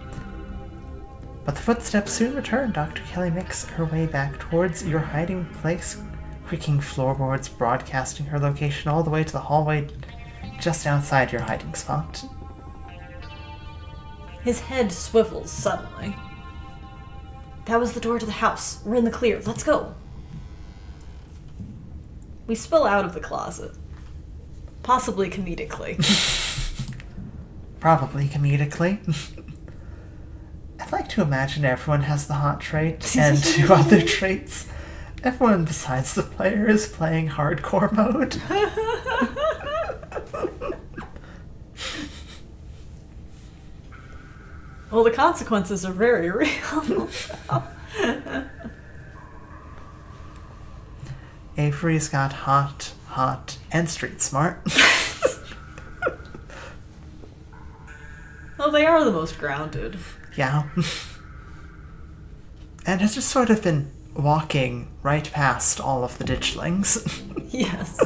But the footsteps soon return. Dr. Kelly makes her way back towards your hiding place, creaking floorboards, broadcasting her location all the way to the hallway just outside your hiding spot. His head swivels suddenly. That was the door to the house. We're in the clear. Let's go. We spill out of the closet. Possibly comedically. Probably comedically. I'd like to imagine everyone has the hot trait and two other traits. Everyone besides the player is playing hardcore mode. Well, the consequences are very real. Avery's got hot, and street smart. Well, they are the most grounded. Yeah. And has just sort of been walking right past all of the ditchlings. Yes.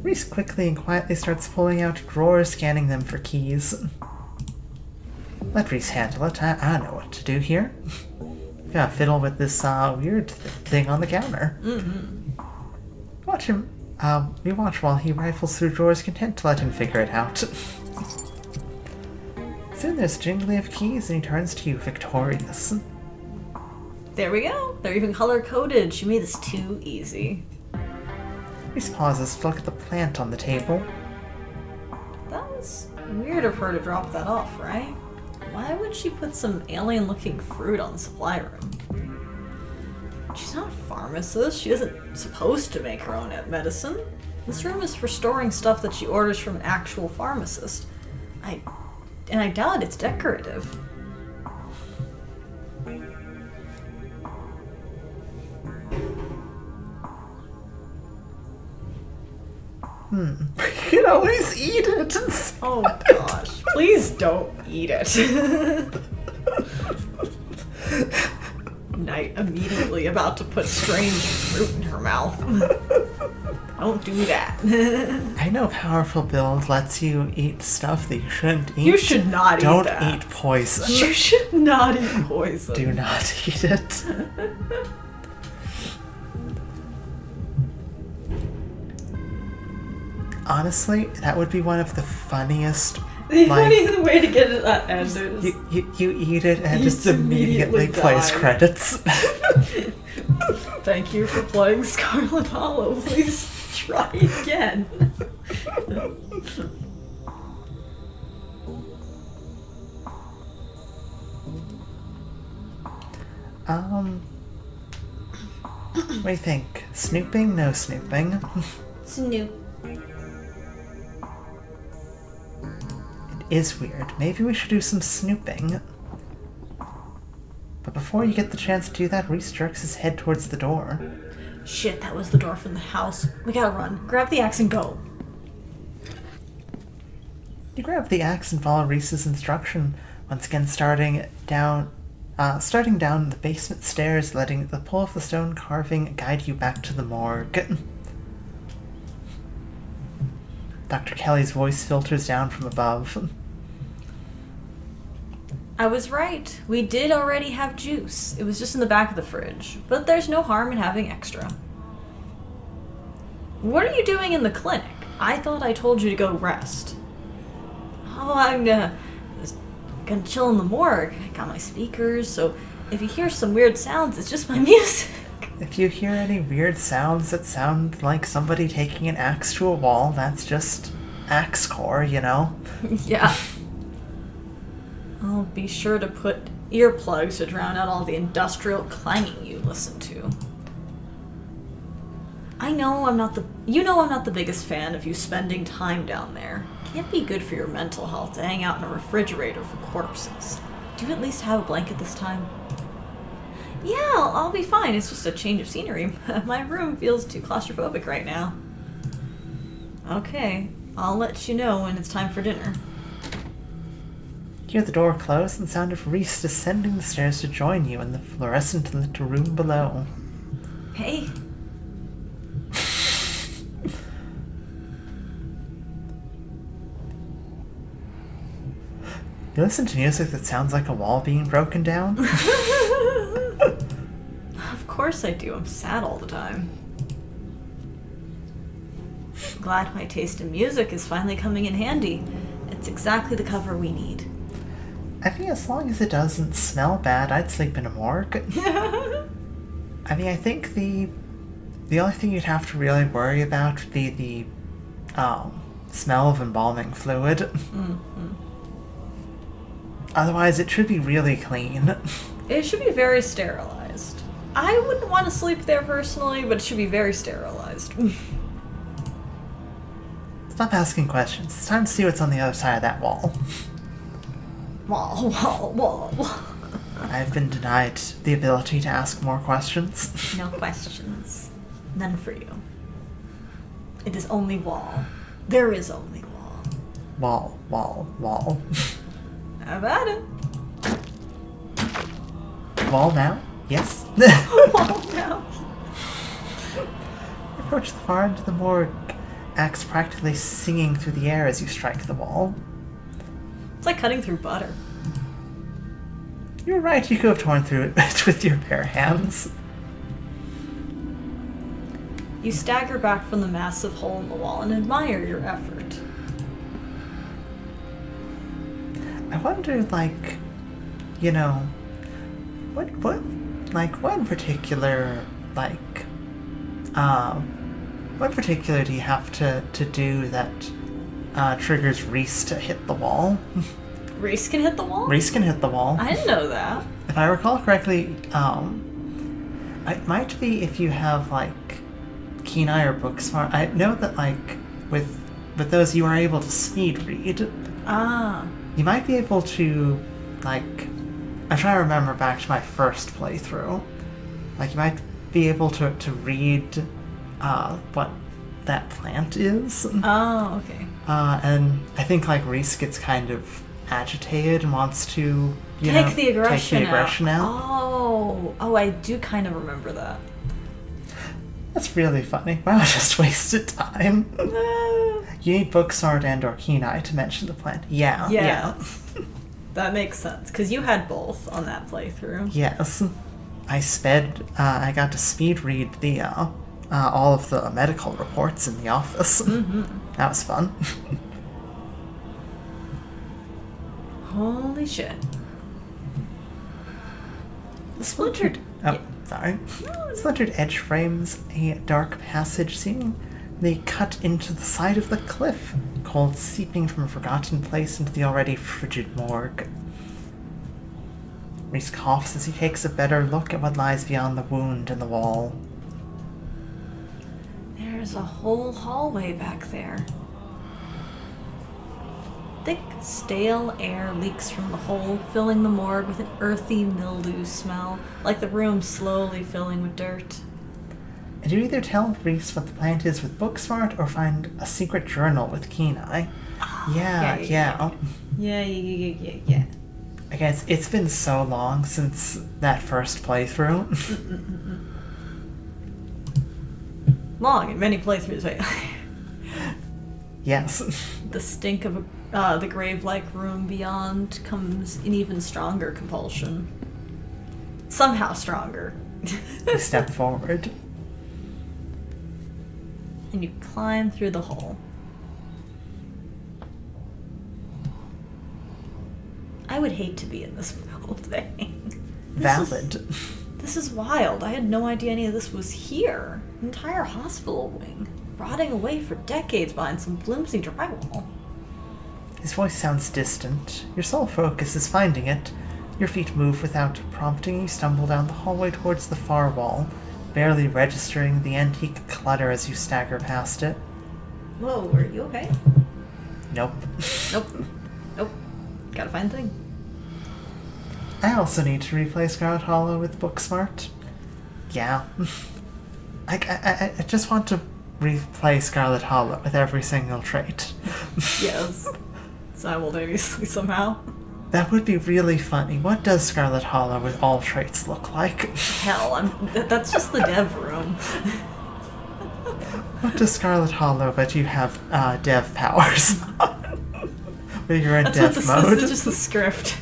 Reese quickly and quietly starts pulling out drawers, scanning them for keys. Let Reese handle it. I know what to do here. Gotta fiddle with this weird thing on the counter. Watch him. We watch while he rifles through drawers, content to let him figure it out. Soon there's a jingling of keys, and he turns to you, victorious. There we go. They're even color-coded. She made this too easy. Reese pauses to look at the plant on the table. That was weird of her to drop that off, right? Why would she put some alien-looking fruit on the supply room? She's not a pharmacist. She isn't supposed to make her own medicine. This room is for storing stuff that she orders from an actual pharmacist. And I doubt it's decorative. You can always eat it. Oh gosh, please don't eat it. Knight immediately about to put strange fruit in her mouth. Don't do that. I know powerful build lets you eat stuff that you shouldn't eat. You should not eat that. Don't eat poison. You should not eat poison. Do not eat it. Honestly, that would be one of the funniest. The funniest way to get it at end is you eat it and just immediately plays credits. Thank you for playing Scarlet Hollow. Please try again. What do you think? Snooping? No snooping. Snoop. Is weird. Maybe we should do some snooping. But before you get the chance to do that, Reese jerks his head towards the door. Shit, that was the door from the house. We gotta run. Grab the axe and go. You grab the axe and follow Reese's instruction, once again starting down the basement stairs, letting the pull of the stone carving guide you back to the morgue. Dr. Kelly's voice filters down from above. I was right. We did already have juice. It was just in the back of the fridge. But there's no harm in having extra. What are you doing in the clinic? I thought I told you to go rest. Oh, I'm just gonna chill in the morgue. I got my speakers, so if you hear some weird sounds, it's just my music. If you hear any weird sounds that sound like somebody taking an axe to a wall, that's just axe core, you know? Yeah. I'll be sure to put earplugs to drown out all the industrial clanging you listen to. You know I'm not the biggest fan of you spending time down there. Can't be good for your mental health to hang out in a refrigerator for corpses. Do you at least have a blanket this time? Yeah, I'll be fine. It's just a change of scenery. My room feels too claustrophobic right now. Okay, I'll let you know when it's time for dinner. You hear the door close and the sound of Reese descending the stairs to join you in the fluorescent lit room below. Hey. You listen to music that sounds like a wall being broken down? Of course I do. I'm sad all the time. Glad my taste in music is finally coming in handy. It's exactly the cover we need. I think as long as it doesn't smell bad, I'd sleep in a morgue. I mean, I think the only thing you'd have to really worry about would be the smell of embalming fluid. Mm-hmm. Otherwise, it should be really clean. It should be very sterilized. I wouldn't want to sleep there personally, but it should be very sterilized. Stop asking questions. It's time to see what's on the other side of that wall. Wall. I've been denied the ability to ask more questions. No questions. None for you. It is only wall. There is only wall. Wall. How about it? Wall now? Yes. Wall now. Approach the far end of the morgue. axe practically singing through the air as you strike the wall. It's like cutting through butter. You're right, you could have torn through it with your bare hands. You stagger back from the massive hole in the wall and admire your effort. I wonder, like, you know, what in particular, like, what in particular do you have to do that triggers Reese to hit the wall? Reese can hit the wall? Reese can hit the wall. I didn't know that. If I recall correctly, it might be if you have, like, Keen Eye or Booksmart. I know that, like, with those you are able to speed read. Ah. You might be able to, like, I'm trying to remember back to my first playthrough. Like, you might be able to read what that plant is. Oh, okay. And I think, like, Reese gets kind of agitated and wants to, take the aggression out. Oh, I do kind of remember that. That's really funny. Wow, I just wasted time. You need Booksmart and or Keen Eye to mention the plant. Yeah. That makes sense, because you had both on that playthrough. Yes. I got to speed read the, all of the medical reports in the office. Mm-hmm. That was fun. Holy shit. The splintered... Oh, sorry. Splintered edge frames a dark passage seam. They cut into the side of the cliff, cold seeping from a forgotten place into the already frigid morgue. Reese coughs as he takes a better look at what lies beyond the wound in the wall. There's a whole hallway back there. Thick, stale air leaks from the hole, filling the morgue with an earthy mildew smell, like the room slowly filling with dirt. And you either tell Reese what the plant is with Booksmart or find a secret journal with Keen Eye. Yeah. Yeah. I guess it's been so long since that first playthrough. Long and many playthroughs, right? Yes. The stink of the grave-like room beyond comes in even stronger compulsion. Somehow stronger. You step forward. And you climb through the hole. I would hate to be in this whole thing. Valid. This is wild. I had no idea any of this was here. An entire hospital wing, rotting away for decades behind some flimsy drywall. His voice sounds distant. Your sole focus is finding it. Your feet move without prompting. You stumble down the hallway towards the far wall, barely registering the antique clutter as you stagger past it. Whoa, are you okay? Nope. Nope. Gotta find the thing. I also need to replay Scarlet Hollow with Booksmart. Yeah. I just want to replay Scarlet Hollow with every single trait. Yes. Simultaneously somehow. That would be really funny. What does Scarlet Hollow with all traits look like? Hell, that's just the dev room. What does Scarlet Hollow, but you have dev powers? But you're in dev mode. This is just the script.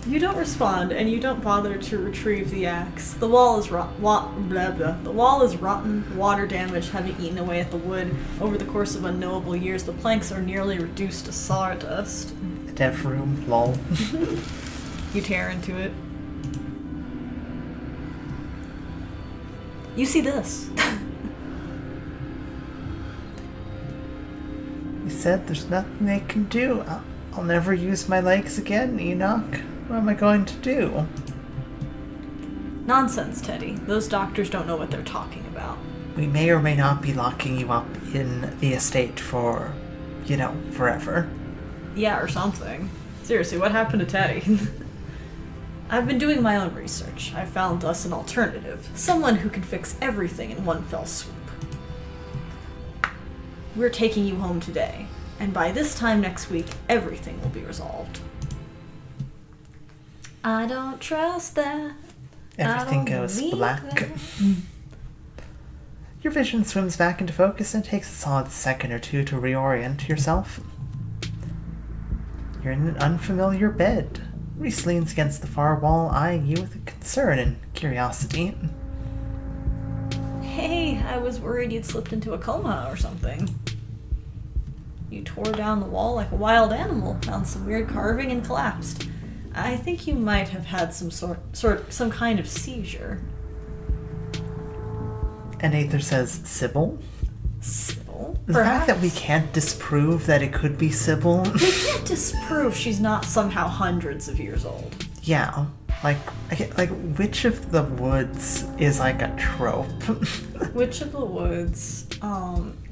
You don't respond, and you don't bother to retrieve the axe. The wall is The wall is rotten, water damage having eaten away at the wood. Over the course of unknowable years, the planks are nearly reduced to sawdust. Dev room, lol. You tear into it. You see this. He said there's nothing they can do. I'll never use my legs again, Enoch. What am I going to do? Nonsense, Teddy. Those doctors don't know what they're talking about. We may or may not be locking you up in the estate for, forever. Yeah, or something. Seriously, what happened to Teddy? I've been doing my own research. I found us an alternative. Someone who can fix everything in one fell swoop. We're taking you home today, and by this time next week, everything will be resolved. I don't trust that. Everything goes black. Your vision swims back into focus and it takes a solid second or two to reorient yourself. You're in an unfamiliar bed. Reese leans against the far wall, eyeing you with concern and curiosity. Hey, I was worried you'd slipped into a coma or something. You tore down the wall like a wild animal, found some weird carving and collapsed. I think you might have had some kind of seizure. And Aether says, Sybil? Sybil? The fact that we can't disprove that it could be Sybil. We can't disprove she's not somehow hundreds of years old. Yeah. Like, which of the woods is like a trope? Which of the woods?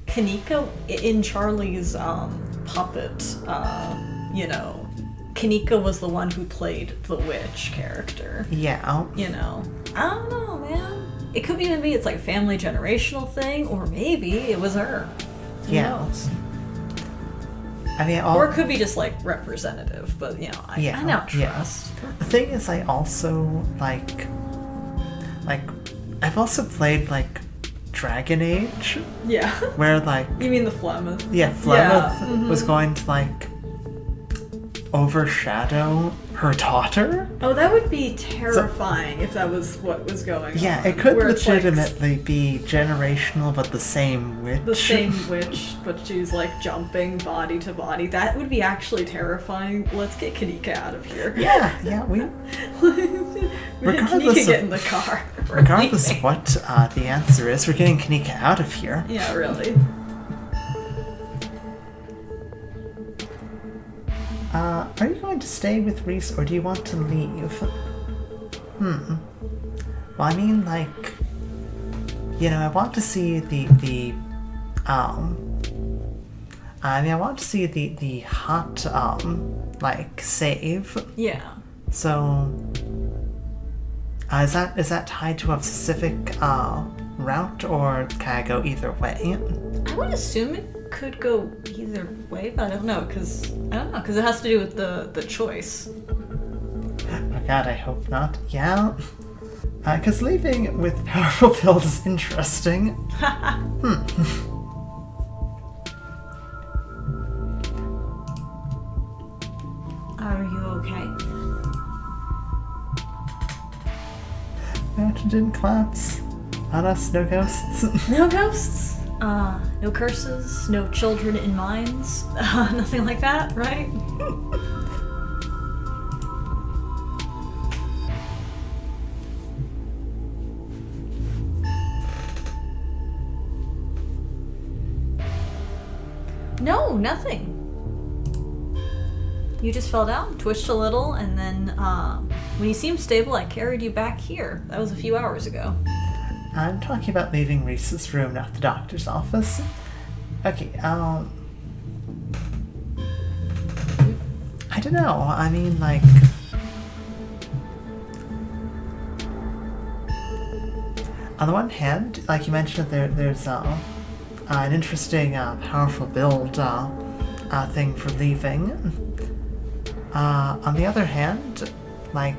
Kanika in Charlie's puppet, Kanika was the one who played the witch character. Yeah. I don't know, man. It could even be it's like a family generational thing, or maybe it was her. Who knows? I mean, or it could be just like representative, but I don't trust. Yeah. The thing is, I also like I've also played like Dragon Age. Yeah. Where like you mean the Flemeth? Yeah, Flemeth was going to like overshadow her daughter. Oh, that would be terrifying if that was what was going on. Yeah, it could legitimately be generational, but the same witch. The same witch, but she's like jumping body to body. That would be actually terrifying. Let's get Kanika out of here. Yeah, we. Kanika get in the car. Regardless of what the answer is, we're getting Kanika out of here. Yeah, really. Are you going to stay with Reese or do you want to leave? Well, I mean, like, I want to see the hot, save. Yeah. So, is that tied to a specific, route, or can I go either way? I would assume it could go either way, but I don't know, because it has to do with the choice. Oh god, I hope not. Yeah. Because leaving with powerful build is interesting. Are you okay? Mountain didn't collapse. On us, no ghosts. No ghosts? No curses, no children in mines, nothing like that, right? No, nothing. You just fell down, twitched a little, and then when you seemed stable, I carried you back here. That was a few hours ago. I'm talking about leaving Reese's room, not the doctor's office. Okay, I don't know. I mean, like, on the one hand, like you mentioned, there's an interesting, powerful build thing for leaving. On the other hand, I'm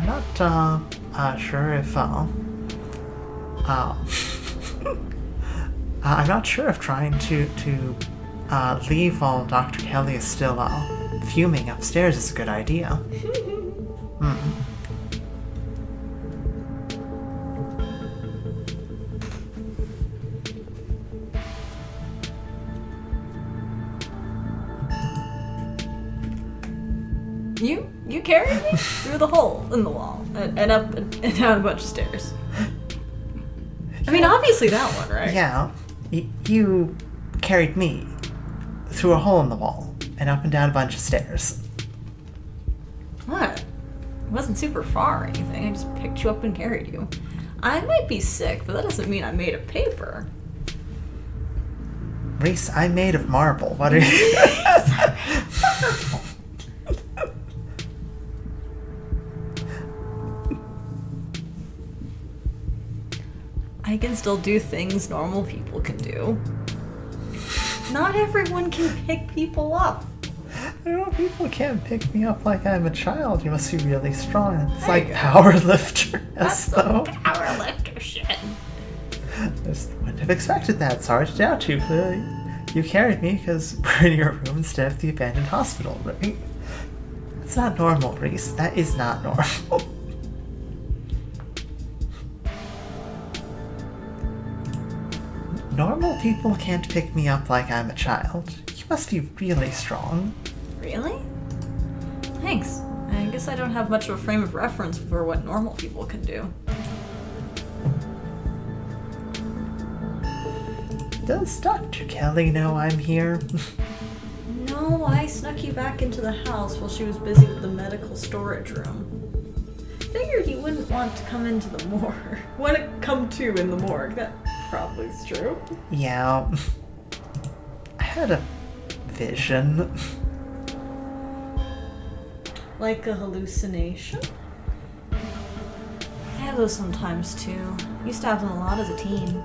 not sure if I'm not sure if trying to leave while Dr. Kelly is still fuming upstairs is a good idea. You carried me through the hole in the wall and up and down a bunch of stairs. I mean, obviously that one, right? Yeah. You carried me through a hole in the wall and up and down a bunch of stairs. What? It wasn't super far or anything. I just picked you up and carried you. I might be sick, but that doesn't mean I'm made of paper. Reese, I'm made of marble. What are you... I can still do things normal people can do. Not everyone can pick people up. I know people can't pick me up like I'm a child. You must be really strong. It's like power lifter. That's though. the power lifter shit. I just wouldn't have expected that. Sorry to doubt you. Clearly, you carried me because we're in your room instead of the abandoned hospital, right? That's not normal, Reese. That is not normal. Normal people can't pick me up like I'm a child. You must be really strong. Really? Thanks. I guess I don't have much of a frame of reference for what normal people can do. Does Dr. Kelly know I'm here? No, I snuck you back into the house while she was busy with the medical storage room. Figured you wouldn't want to come into the morgue. Want to come to in the morgue. That probably is true. Yeah. I had a vision. Like a hallucination? I have those sometimes too. Used to have them a lot as a teen.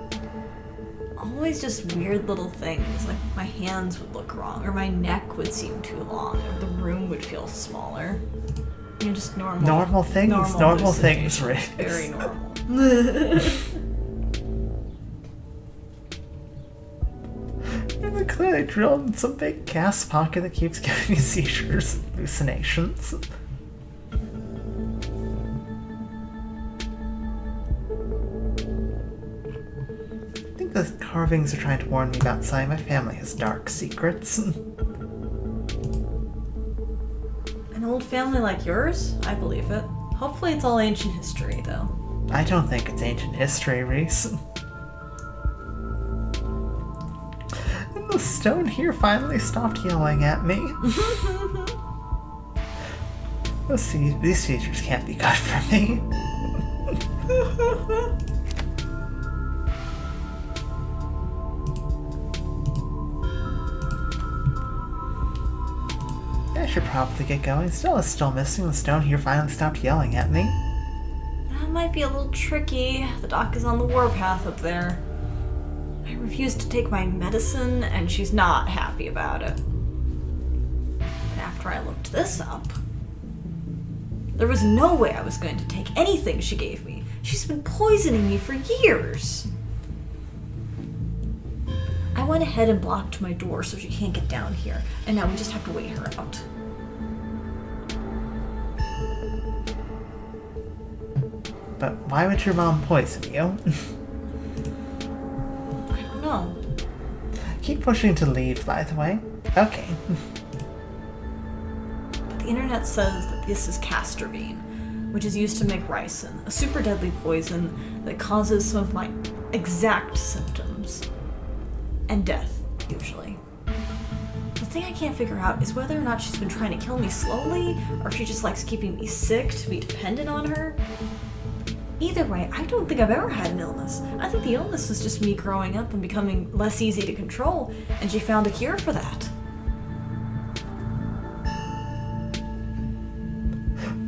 Always just weird little things, like my hands would look wrong, or my neck would seem too long, or the room would feel smaller. You know, just normal things, normal things, right? Very normal. And clearly drilled in some big gas pocket that keeps giving me seizures and hallucinations. I think the carvings are trying to warn me about something. My family has dark secrets. An old family like yours? I believe it. Hopefully it's all ancient history, though. I don't think it's ancient history, Reese. And the stone here finally stopped yelling at me. Let's see, these features can't be good for me. I should probably get going. Stella's still missing. The stone here finally stopped yelling at me. That might be a little tricky. The doc is on the warpath up there. I refused to take my medicine, and she's not happy about it. And after I looked this up, there was no way I was going to take anything she gave me. She's been poisoning me for years. I went ahead and blocked my door so she can't get down here, and now we just have to wait her out. But why would your mom poison you? I don't know. Keep pushing to leave, by the way. Okay. But the internet says that this is castor bean, which is used to make ricin, a super deadly poison that causes some of my exact symptoms. And death, usually. The thing I can't figure out is whether or not she's been trying to kill me slowly, or if she just likes keeping me sick to be dependent on her. Either way, I don't think I've ever had an illness. I think the illness was just me growing up and becoming less easy to control, and she found a cure for that.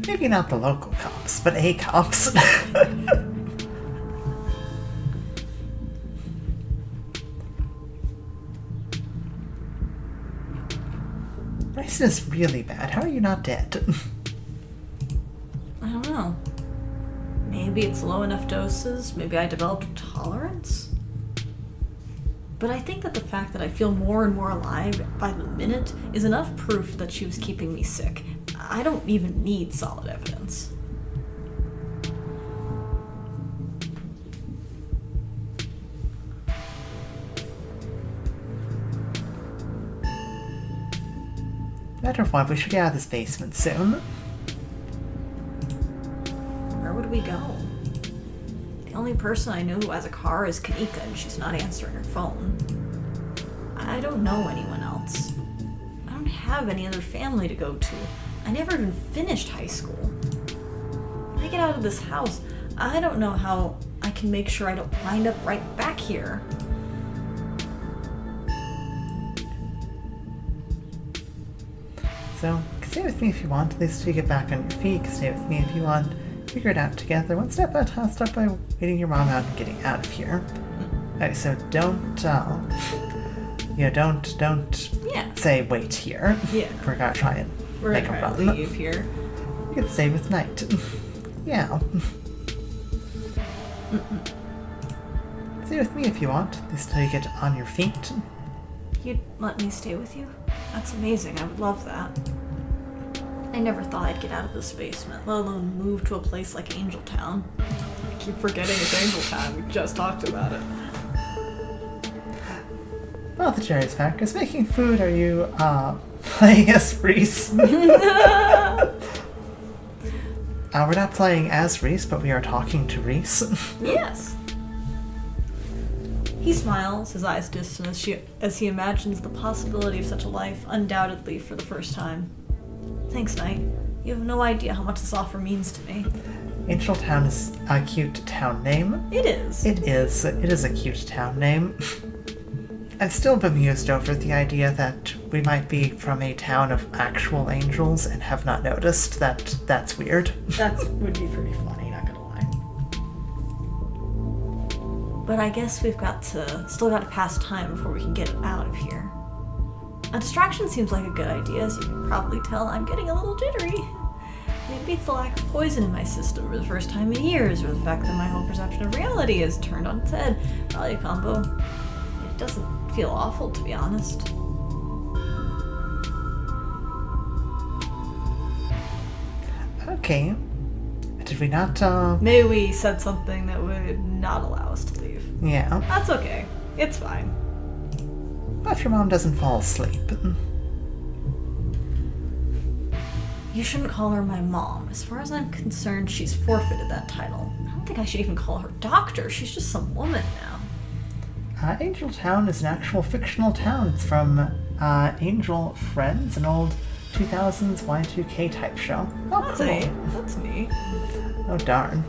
Maybe not the local cops, but A cops. Ricin is really bad. How are you not dead? I don't know. Maybe it's low enough doses, maybe I developed a tolerance? But I think that the fact that I feel more and more alive by the minute is enough proof that she was keeping me sick. I don't even need solid evidence. Matter of what, we should get out of this basement soon. Where would we go? The only person I know who has a car is Kanika, and she's not answering her phone. I don't know anyone else. I don't have any other family to go to. I never even finished high school. When I get out of this house, I don't know how I can make sure I don't wind up right back here. So, stay with me if you want. At least to get back on your feet. Stay with me if you want. Figure it out together. One step at a time. Start by waiting your mom out and getting out of here. Okay, so don't, don't Yeah. say wait here. Yeah. We're gonna try and We're make gonna a try run. to leave here. You can stay with Knight. Yeah. Stay with me if you want, at least till you get on your feet. You'd let me stay with you? That's amazing. I would love that. I never thought I'd get out of this basement, let alone move to a place like Angel Town. I keep forgetting it's Angel Town. We just talked about it. Well, the cherry's back. Is making food, are you, playing as Reese? We're not playing as Reese, but we are talking to Reese. Yes. He smiles, his eyes distant as he imagines the possibility of such a life, undoubtedly for the first time. Thanks, Knight. You have no idea how much this offer means to me. Angel Town is a cute town name. It is. It is a cute town name. I'm still bemused over the idea that we might be from a town of actual angels and have not noticed that. That's weird. That would be pretty funny, not gonna lie. But I guess still got to pass time before we can get out of here. A distraction seems like a good idea. As you can probably tell, I'm getting a little jittery. Maybe it's the lack of poison in my system for the first time in years, or the fact that my whole perception of reality is turned on its head. Probably a combo. It doesn't feel awful, to be honest. Okay. Did we not, Maybe we said something that would not allow us to leave. Yeah. That's okay. It's fine. What if your mom doesn't fall asleep? You shouldn't call her my mom. As far as I'm concerned, she's forfeited that title. I don't think I should even call her doctor. She's just some woman now. Angel Town is an actual fictional town. It's from Angel Friends, an old 2000s Y2K type show. Oh, That's cool. neat. That's neat. Oh, darn.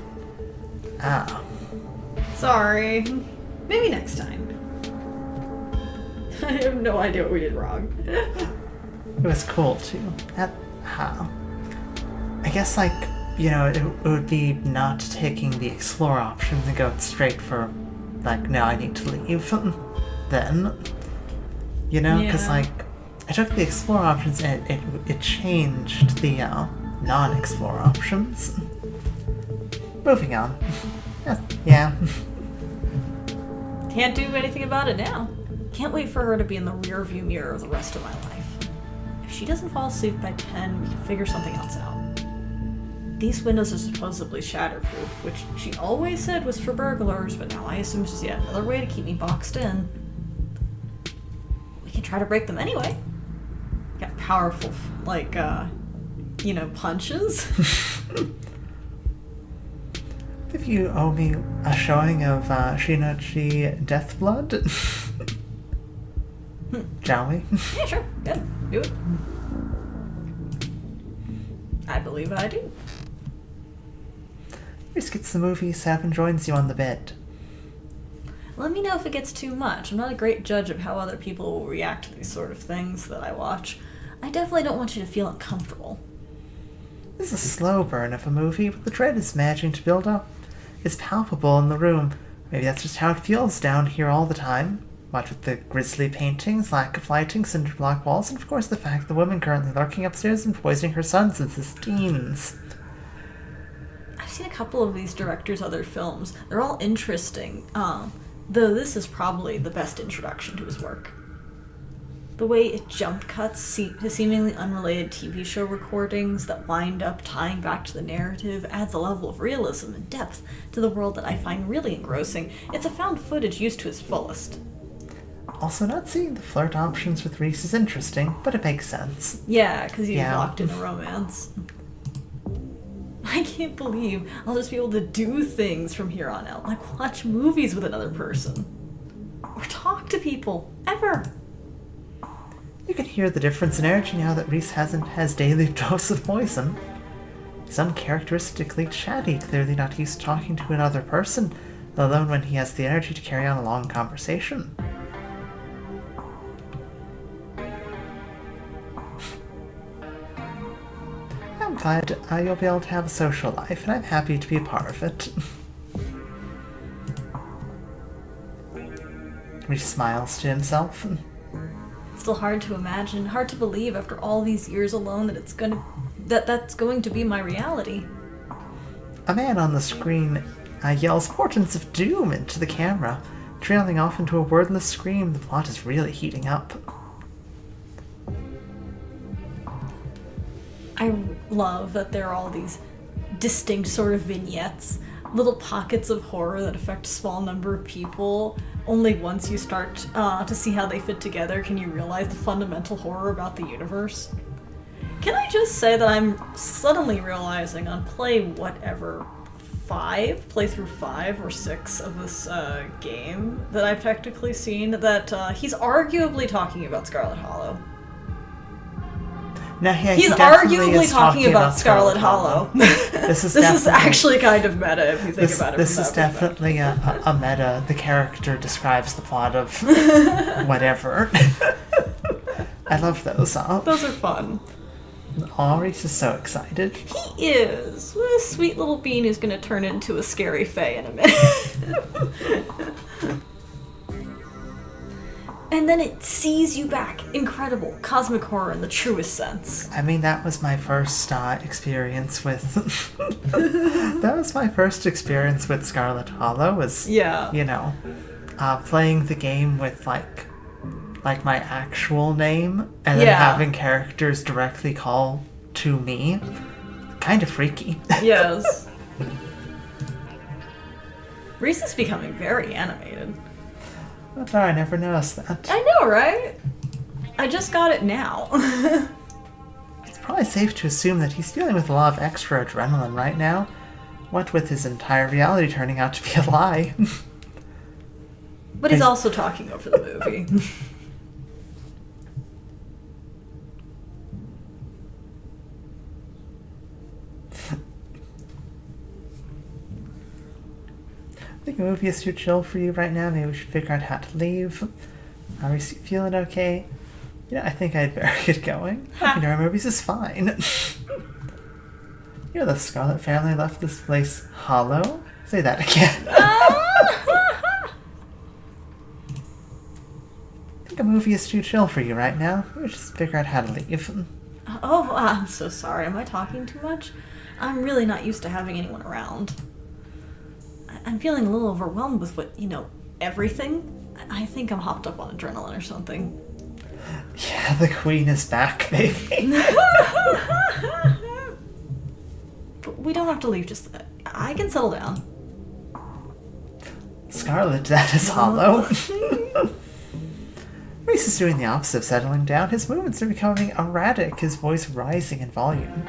Ah. Sorry. Maybe next time. I have no idea what we did wrong. It was cool, too. How? I guess, like, it would be not taking the explore options and going straight for, like, no, I need to leave. Then. Because, Yeah. like, I took the explore options and it changed the non-explore options. Moving on. Yeah. Can't do anything about it now. Can't wait for her to be in the rearview mirror the rest of my life. If she doesn't fall asleep by 10, we can figure something else out. These windows are supposedly shatterproof, which she always said was for burglars, but now I assume it's just yet another way to keep me boxed in. We can try to break them anyway. Got powerful, punches. If you owe me a showing of Shinochi Deathblood, shall we? Yeah, sure. Good. Do it. I believe I do. Reese gets the movie set up and joins you on the bed. Let me know if it gets too much. I'm not a great judge of how other people will react to these sort of things that I watch. I definitely don't want you to feel uncomfortable. This is a slow burn of a movie, but the dread is managing to build up. It's palpable in the room. Maybe that's just how it feels down here all the time. What with the grisly paintings, lack of lighting, cinder block walls, and of course the fact the woman currently lurking upstairs and poisoning her son since his teens. I've seen a couple of these directors' other films. They're all interesting, though this is probably the best introduction to his work. The way it jump cuts to seemingly unrelated TV show recordings that wind up tying back to the narrative adds a level of realism and depth to the world that I find really engrossing. It's a found footage used to its fullest. Also, not seeing the flirt options with Reese is interesting, but it makes sense. Yeah, because you've Yeah. locked in a romance. I can't believe I'll just be able to do things from here on out, like watch movies with another person. Or talk to people, ever. You can hear the difference in energy now that Reese has daily dose of poison. He's uncharacteristically chatty, clearly not used to talking to another person, let alone when he has the energy to carry on a long conversation. I'm glad you'll be able to have a social life, and I'm happy to be a part of it. Reese smiles to himself. still hard to imagine, hard to believe after all these years alone that's going to be my reality. A man on the screen yells portents of doom into the camera, trailing off into a wordless scream. The plot is really heating up. I love that there are all these distinct sort of vignettes, little pockets of horror that affect a small number of people. Only once you start to see how they fit together can you realize the fundamental horror about the universe. Can I just say that I'm suddenly realizing on playthrough 5 or 6 of this game that I've technically seen, that he's arguably talking about Scarlet Hollow. No, yeah, he's arguably talking about Scarlet Hollow. This is actually kind of meta if you think about it. This is definitely a meta. The character describes the plot of whatever. I love those. Those are fun. Reese is so excited. He is. What a sweet little bean who's going to turn into a scary fae in a minute. And then it sees you back. Incredible. Cosmic horror in the truest sense. I mean, that was my first experience with... that was my first experience with Scarlet Hollow, was, playing the game with, like my actual name, and then having characters directly call to me. Kind of freaky. Yes. Reese is becoming very animated. Oh, I never noticed that. I know, right? I just got it now. It's probably safe to assume that he's dealing with a lot of extra adrenaline right now. What with his entire reality turning out to be a lie. But he's also talking over the movie. I think the movie is too chill for you right now. Maybe we should figure out how to leave. Are you feeling okay? I think I'd better get going. Our movies is fine. The Scarlet family left this place hollow? Say that again. I think a movie is too chill for you right now. We should just figure out how to leave. Oh, I'm so sorry. Am I talking too much? I'm really not used to having anyone around. I'm feeling a little overwhelmed with everything. I think I'm hopped up on adrenaline or something. Yeah, the queen is back, baby. But we don't have to leave just... I can settle down. Scarlet, that is hollow. Reese is doing the opposite of settling down. His movements are becoming erratic, his voice rising in volume.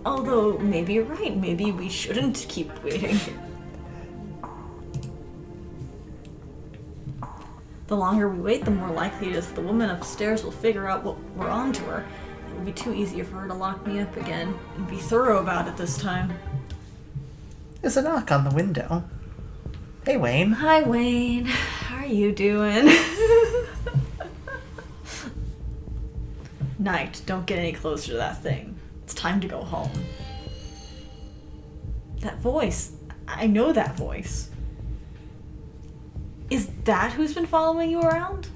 Although, maybe you're right. Maybe we shouldn't keep waiting. The longer we wait, the more likely it is the woman upstairs will figure out what we're on to her. It will be too easy for her to lock me up again, and be thorough about it this time. There's a knock on the window. Hey, Wayne. Hi, Wayne. How are you doing? Night, don't get any closer to that thing. It's time to go home. That voice. I know that voice. Is that who's been following you around?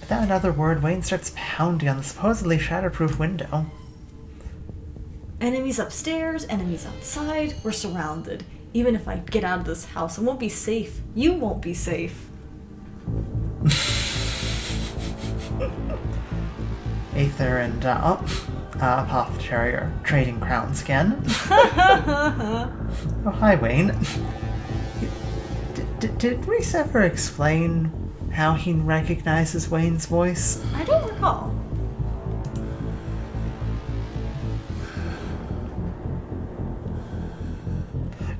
Without another word, Wayne starts pounding on the supposedly shatterproof window. Enemies upstairs, enemies outside. We're surrounded. Even if I get out of this house, I won't be safe. You won't be safe. Aether and Apothecary are trading crowns again. Oh, hi, Wayne. Did Reese ever explain how he recognizes Wayne's voice? I don't recall.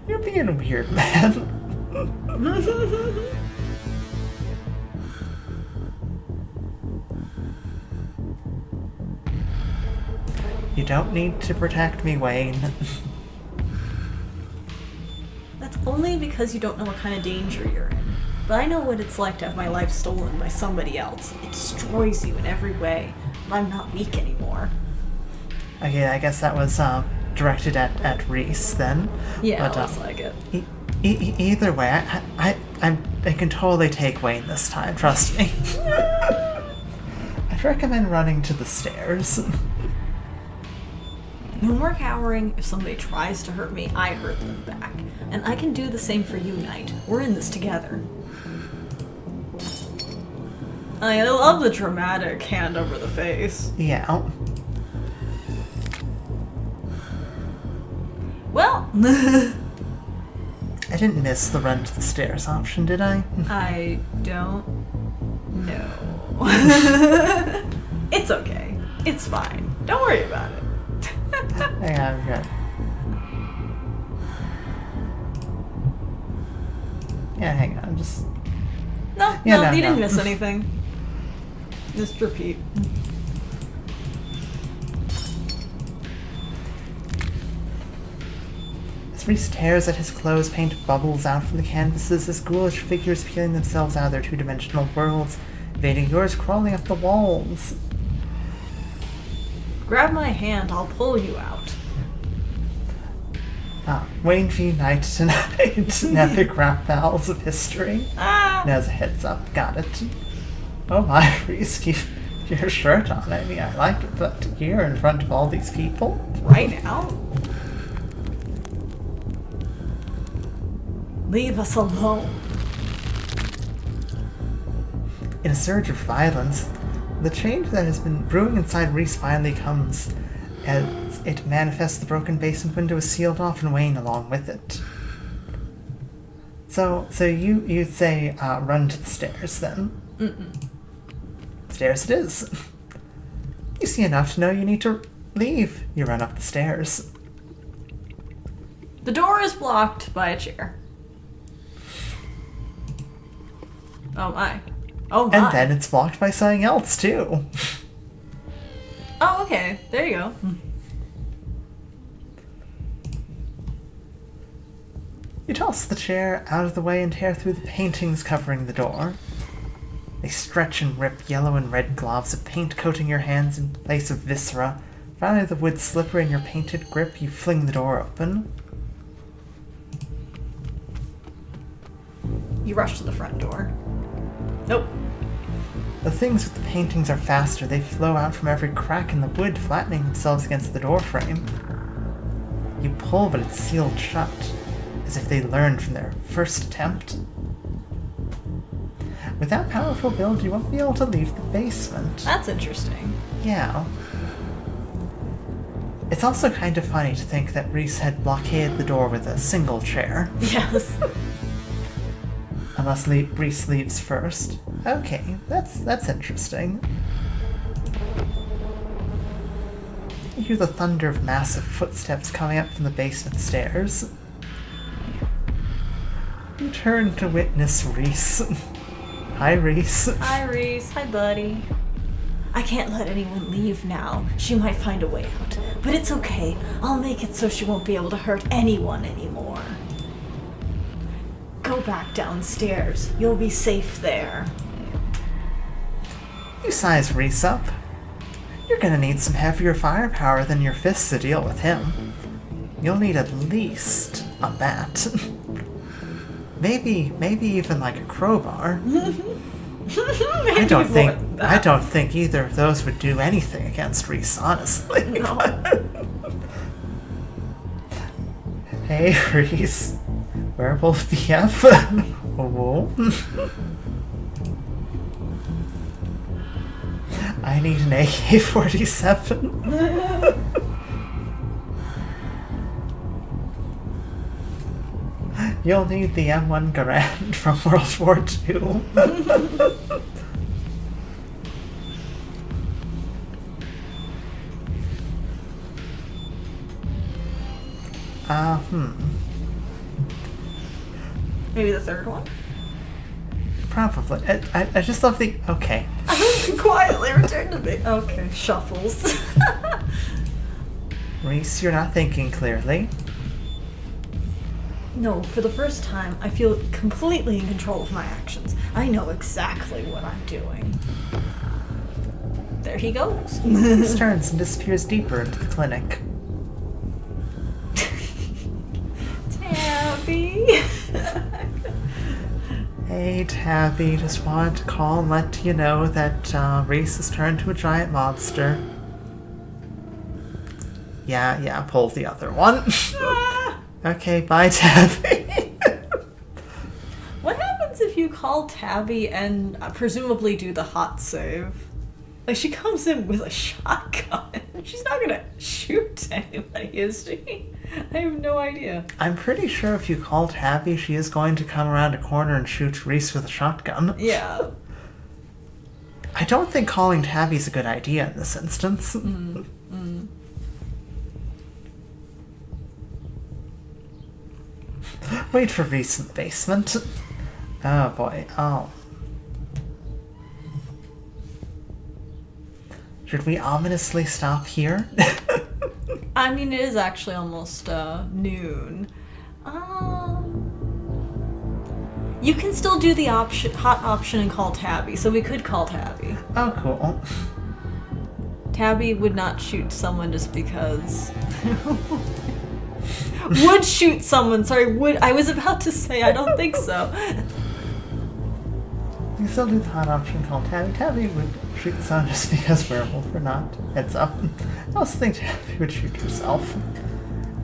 You're being weird, man. You don't need to protect me, Wayne. That's only because you don't know what kind of danger you're in. But I know what it's like to have my life stolen by somebody else. It destroys you in every way. But I'm not weak anymore. Okay, I guess that was directed at Reese then. Yeah, but, looks like it. Either way, I can totally take Wayne this time, trust me. I'd recommend running to the stairs. No more cowering. If somebody tries to hurt me, I hurt them back. And I can do the same for you, Knight. We're in this together. I love the dramatic hand over the face. Yeah. Well, I didn't miss the run to the stairs option, did I? I don't know. It's okay. It's fine. Don't worry about it. Yeah, I'm good. Yeah, hang on, just... No, you didn't miss anything. Just repeat. As Reese tears at his clothes, paint bubbles out from the canvases as ghoulish figures peeling themselves out of their two-dimensional worlds, evading yours, crawling up the walls. Grab my hand, I'll pull you out. Wayne v. Knight tonight. An epic rap battles of history. As a heads up, got it. Oh my, Reese, keep your shirt on. I mean, I like it, but here in front of all these people? Right now? Leave us alone. In a surge of violence, the change that has been brewing inside Reese finally comes as it manifests. The broken basement window is sealed off and Wayne along with it. So you'd say run to the stairs then? Mm-mm. Stairs it is. You see enough to know you need to leave. You run up the stairs. The door is blocked by a chair. Oh my. Oh my. And then it's blocked by something else too. Oh, okay. There you go. You toss the chair out of the way and tear through the paintings covering the door. They stretch and rip, yellow and red globs of paint coating your hands in place of viscera. Finally, the wood slippery in your painted grip, you fling the door open. You rush to the front door. Nope. The things with the paintings are faster. They flow out from every crack in the wood, flattening themselves against the door frame. You pull, but it's sealed shut, as if they learned from their first attempt. With that powerful build, you won't be able to leave the basement. That's interesting. Yeah. It's also kind of funny to think that Reese had blockaded the door with a single chair. Yes. Unless Reese leaves first. Okay, that's interesting. You hear the thunder of massive footsteps coming up from the basement stairs. You turn to witness Reese. Hi, Reese. Hi, Reese. Hi, buddy. I can't let anyone leave now. She might find a way out. But it's okay. I'll make it so she won't be able to hurt anyone anymore. Go back downstairs. You'll be safe there. You size Reese up. You're gonna need some heavier firepower than your fists to deal with him. You'll need at least a bat. Maybe even like a crowbar. I don't think either of those would do anything against Reese, honestly. No. Hey, Reese. Werewolf BF. Oh. I need an AK-47. You'll need the M1 Garand from World War II. Maybe the third one? Probably. I just love the... Okay. Quietly return to me. Okay, shuffles. Reese, you're not thinking clearly. No, for the first time, I feel completely in control of my actions. I know exactly what I'm doing. There he goes. He turns and disappears deeper into the clinic. Tabby. Hey, Tabby, just wanted to call and let you know that Reese has turned to a giant monster. Yeah, pull the other one. Okay, bye, Tabby. What happens if you call Tabby and presumably do the hot save? Like, she comes in with a shotgun. She's not gonna shoot anybody, is she? I have no idea. I'm pretty sure if you call Tabby, she is going to come around a corner and shoot Reese with a shotgun. Yeah. I don't think calling Tabby's a good idea in this instance. Wait for Reese in the basement. Oh boy, oh. Should we ominously stop here? I mean, it is actually almost noon. You can still do the hot option and call Tabby, so we could call Tabby. Oh, cool. Tabby would not shoot someone just because. Would shoot someone, sorry, would. I was about to say, I don't think so. We still do the hot option call Tabby. Tabby would shoot someone just because werewolf or not. Heads up. I also think Tabby would shoot herself.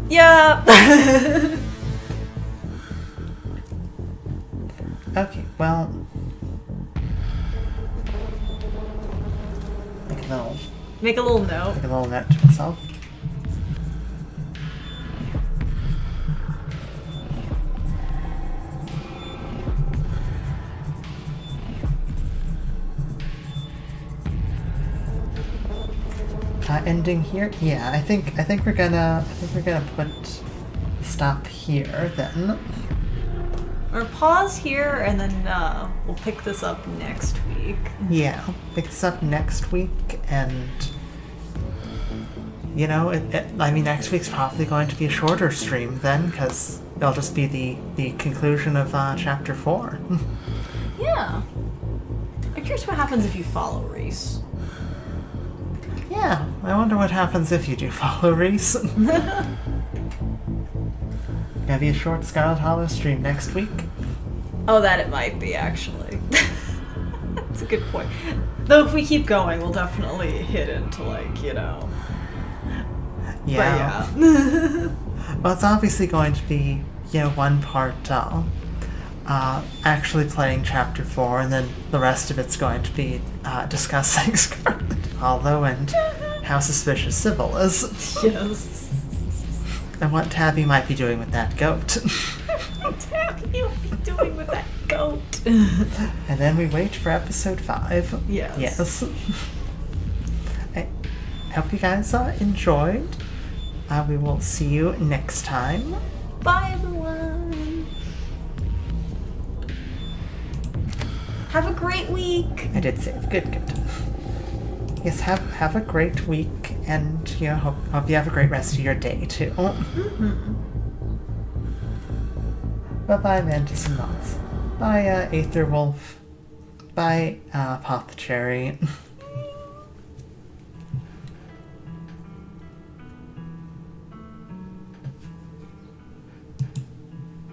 Yeah. Okay, well. Make a little note. Make a little note to myself. Ending here? Yeah, I think we're gonna put stop here then. Or pause here and then we'll pick this up next week. Yeah, pick this up next week, and you know, I mean, next week's probably going to be a shorter stream then, because it'll just be the conclusion of chapter 4. Yeah. I'm curious what happens if you follow Reese. Yeah, I wonder what happens if you do follow Reese. Gonna be a short Scarlet Hollow stream next week. Oh, that it might be, actually. That's a good point. Though if we keep going, we'll definitely hit into, like, you know. Yeah. But yeah. Well, it's obviously going to be, you know, one part actually playing chapter 4, and then the rest of it's going to be discussing Scarlet Hollow and how suspicious Sybil is. Yes. And what Tabby might be doing with that goat. What Tabby will be doing with that goat. And then we wait for episode 5. Yes. Yes. I hope you guys enjoyed. We will see you next time. Bye, everyone. Have a great week. I did save. Good. Yes, have a great week, and you know, hope you have a great rest of your day too. Mm-hmm. Bye, Mantis and Moths. Bye, Aether Wolf. Bye, Apothecary.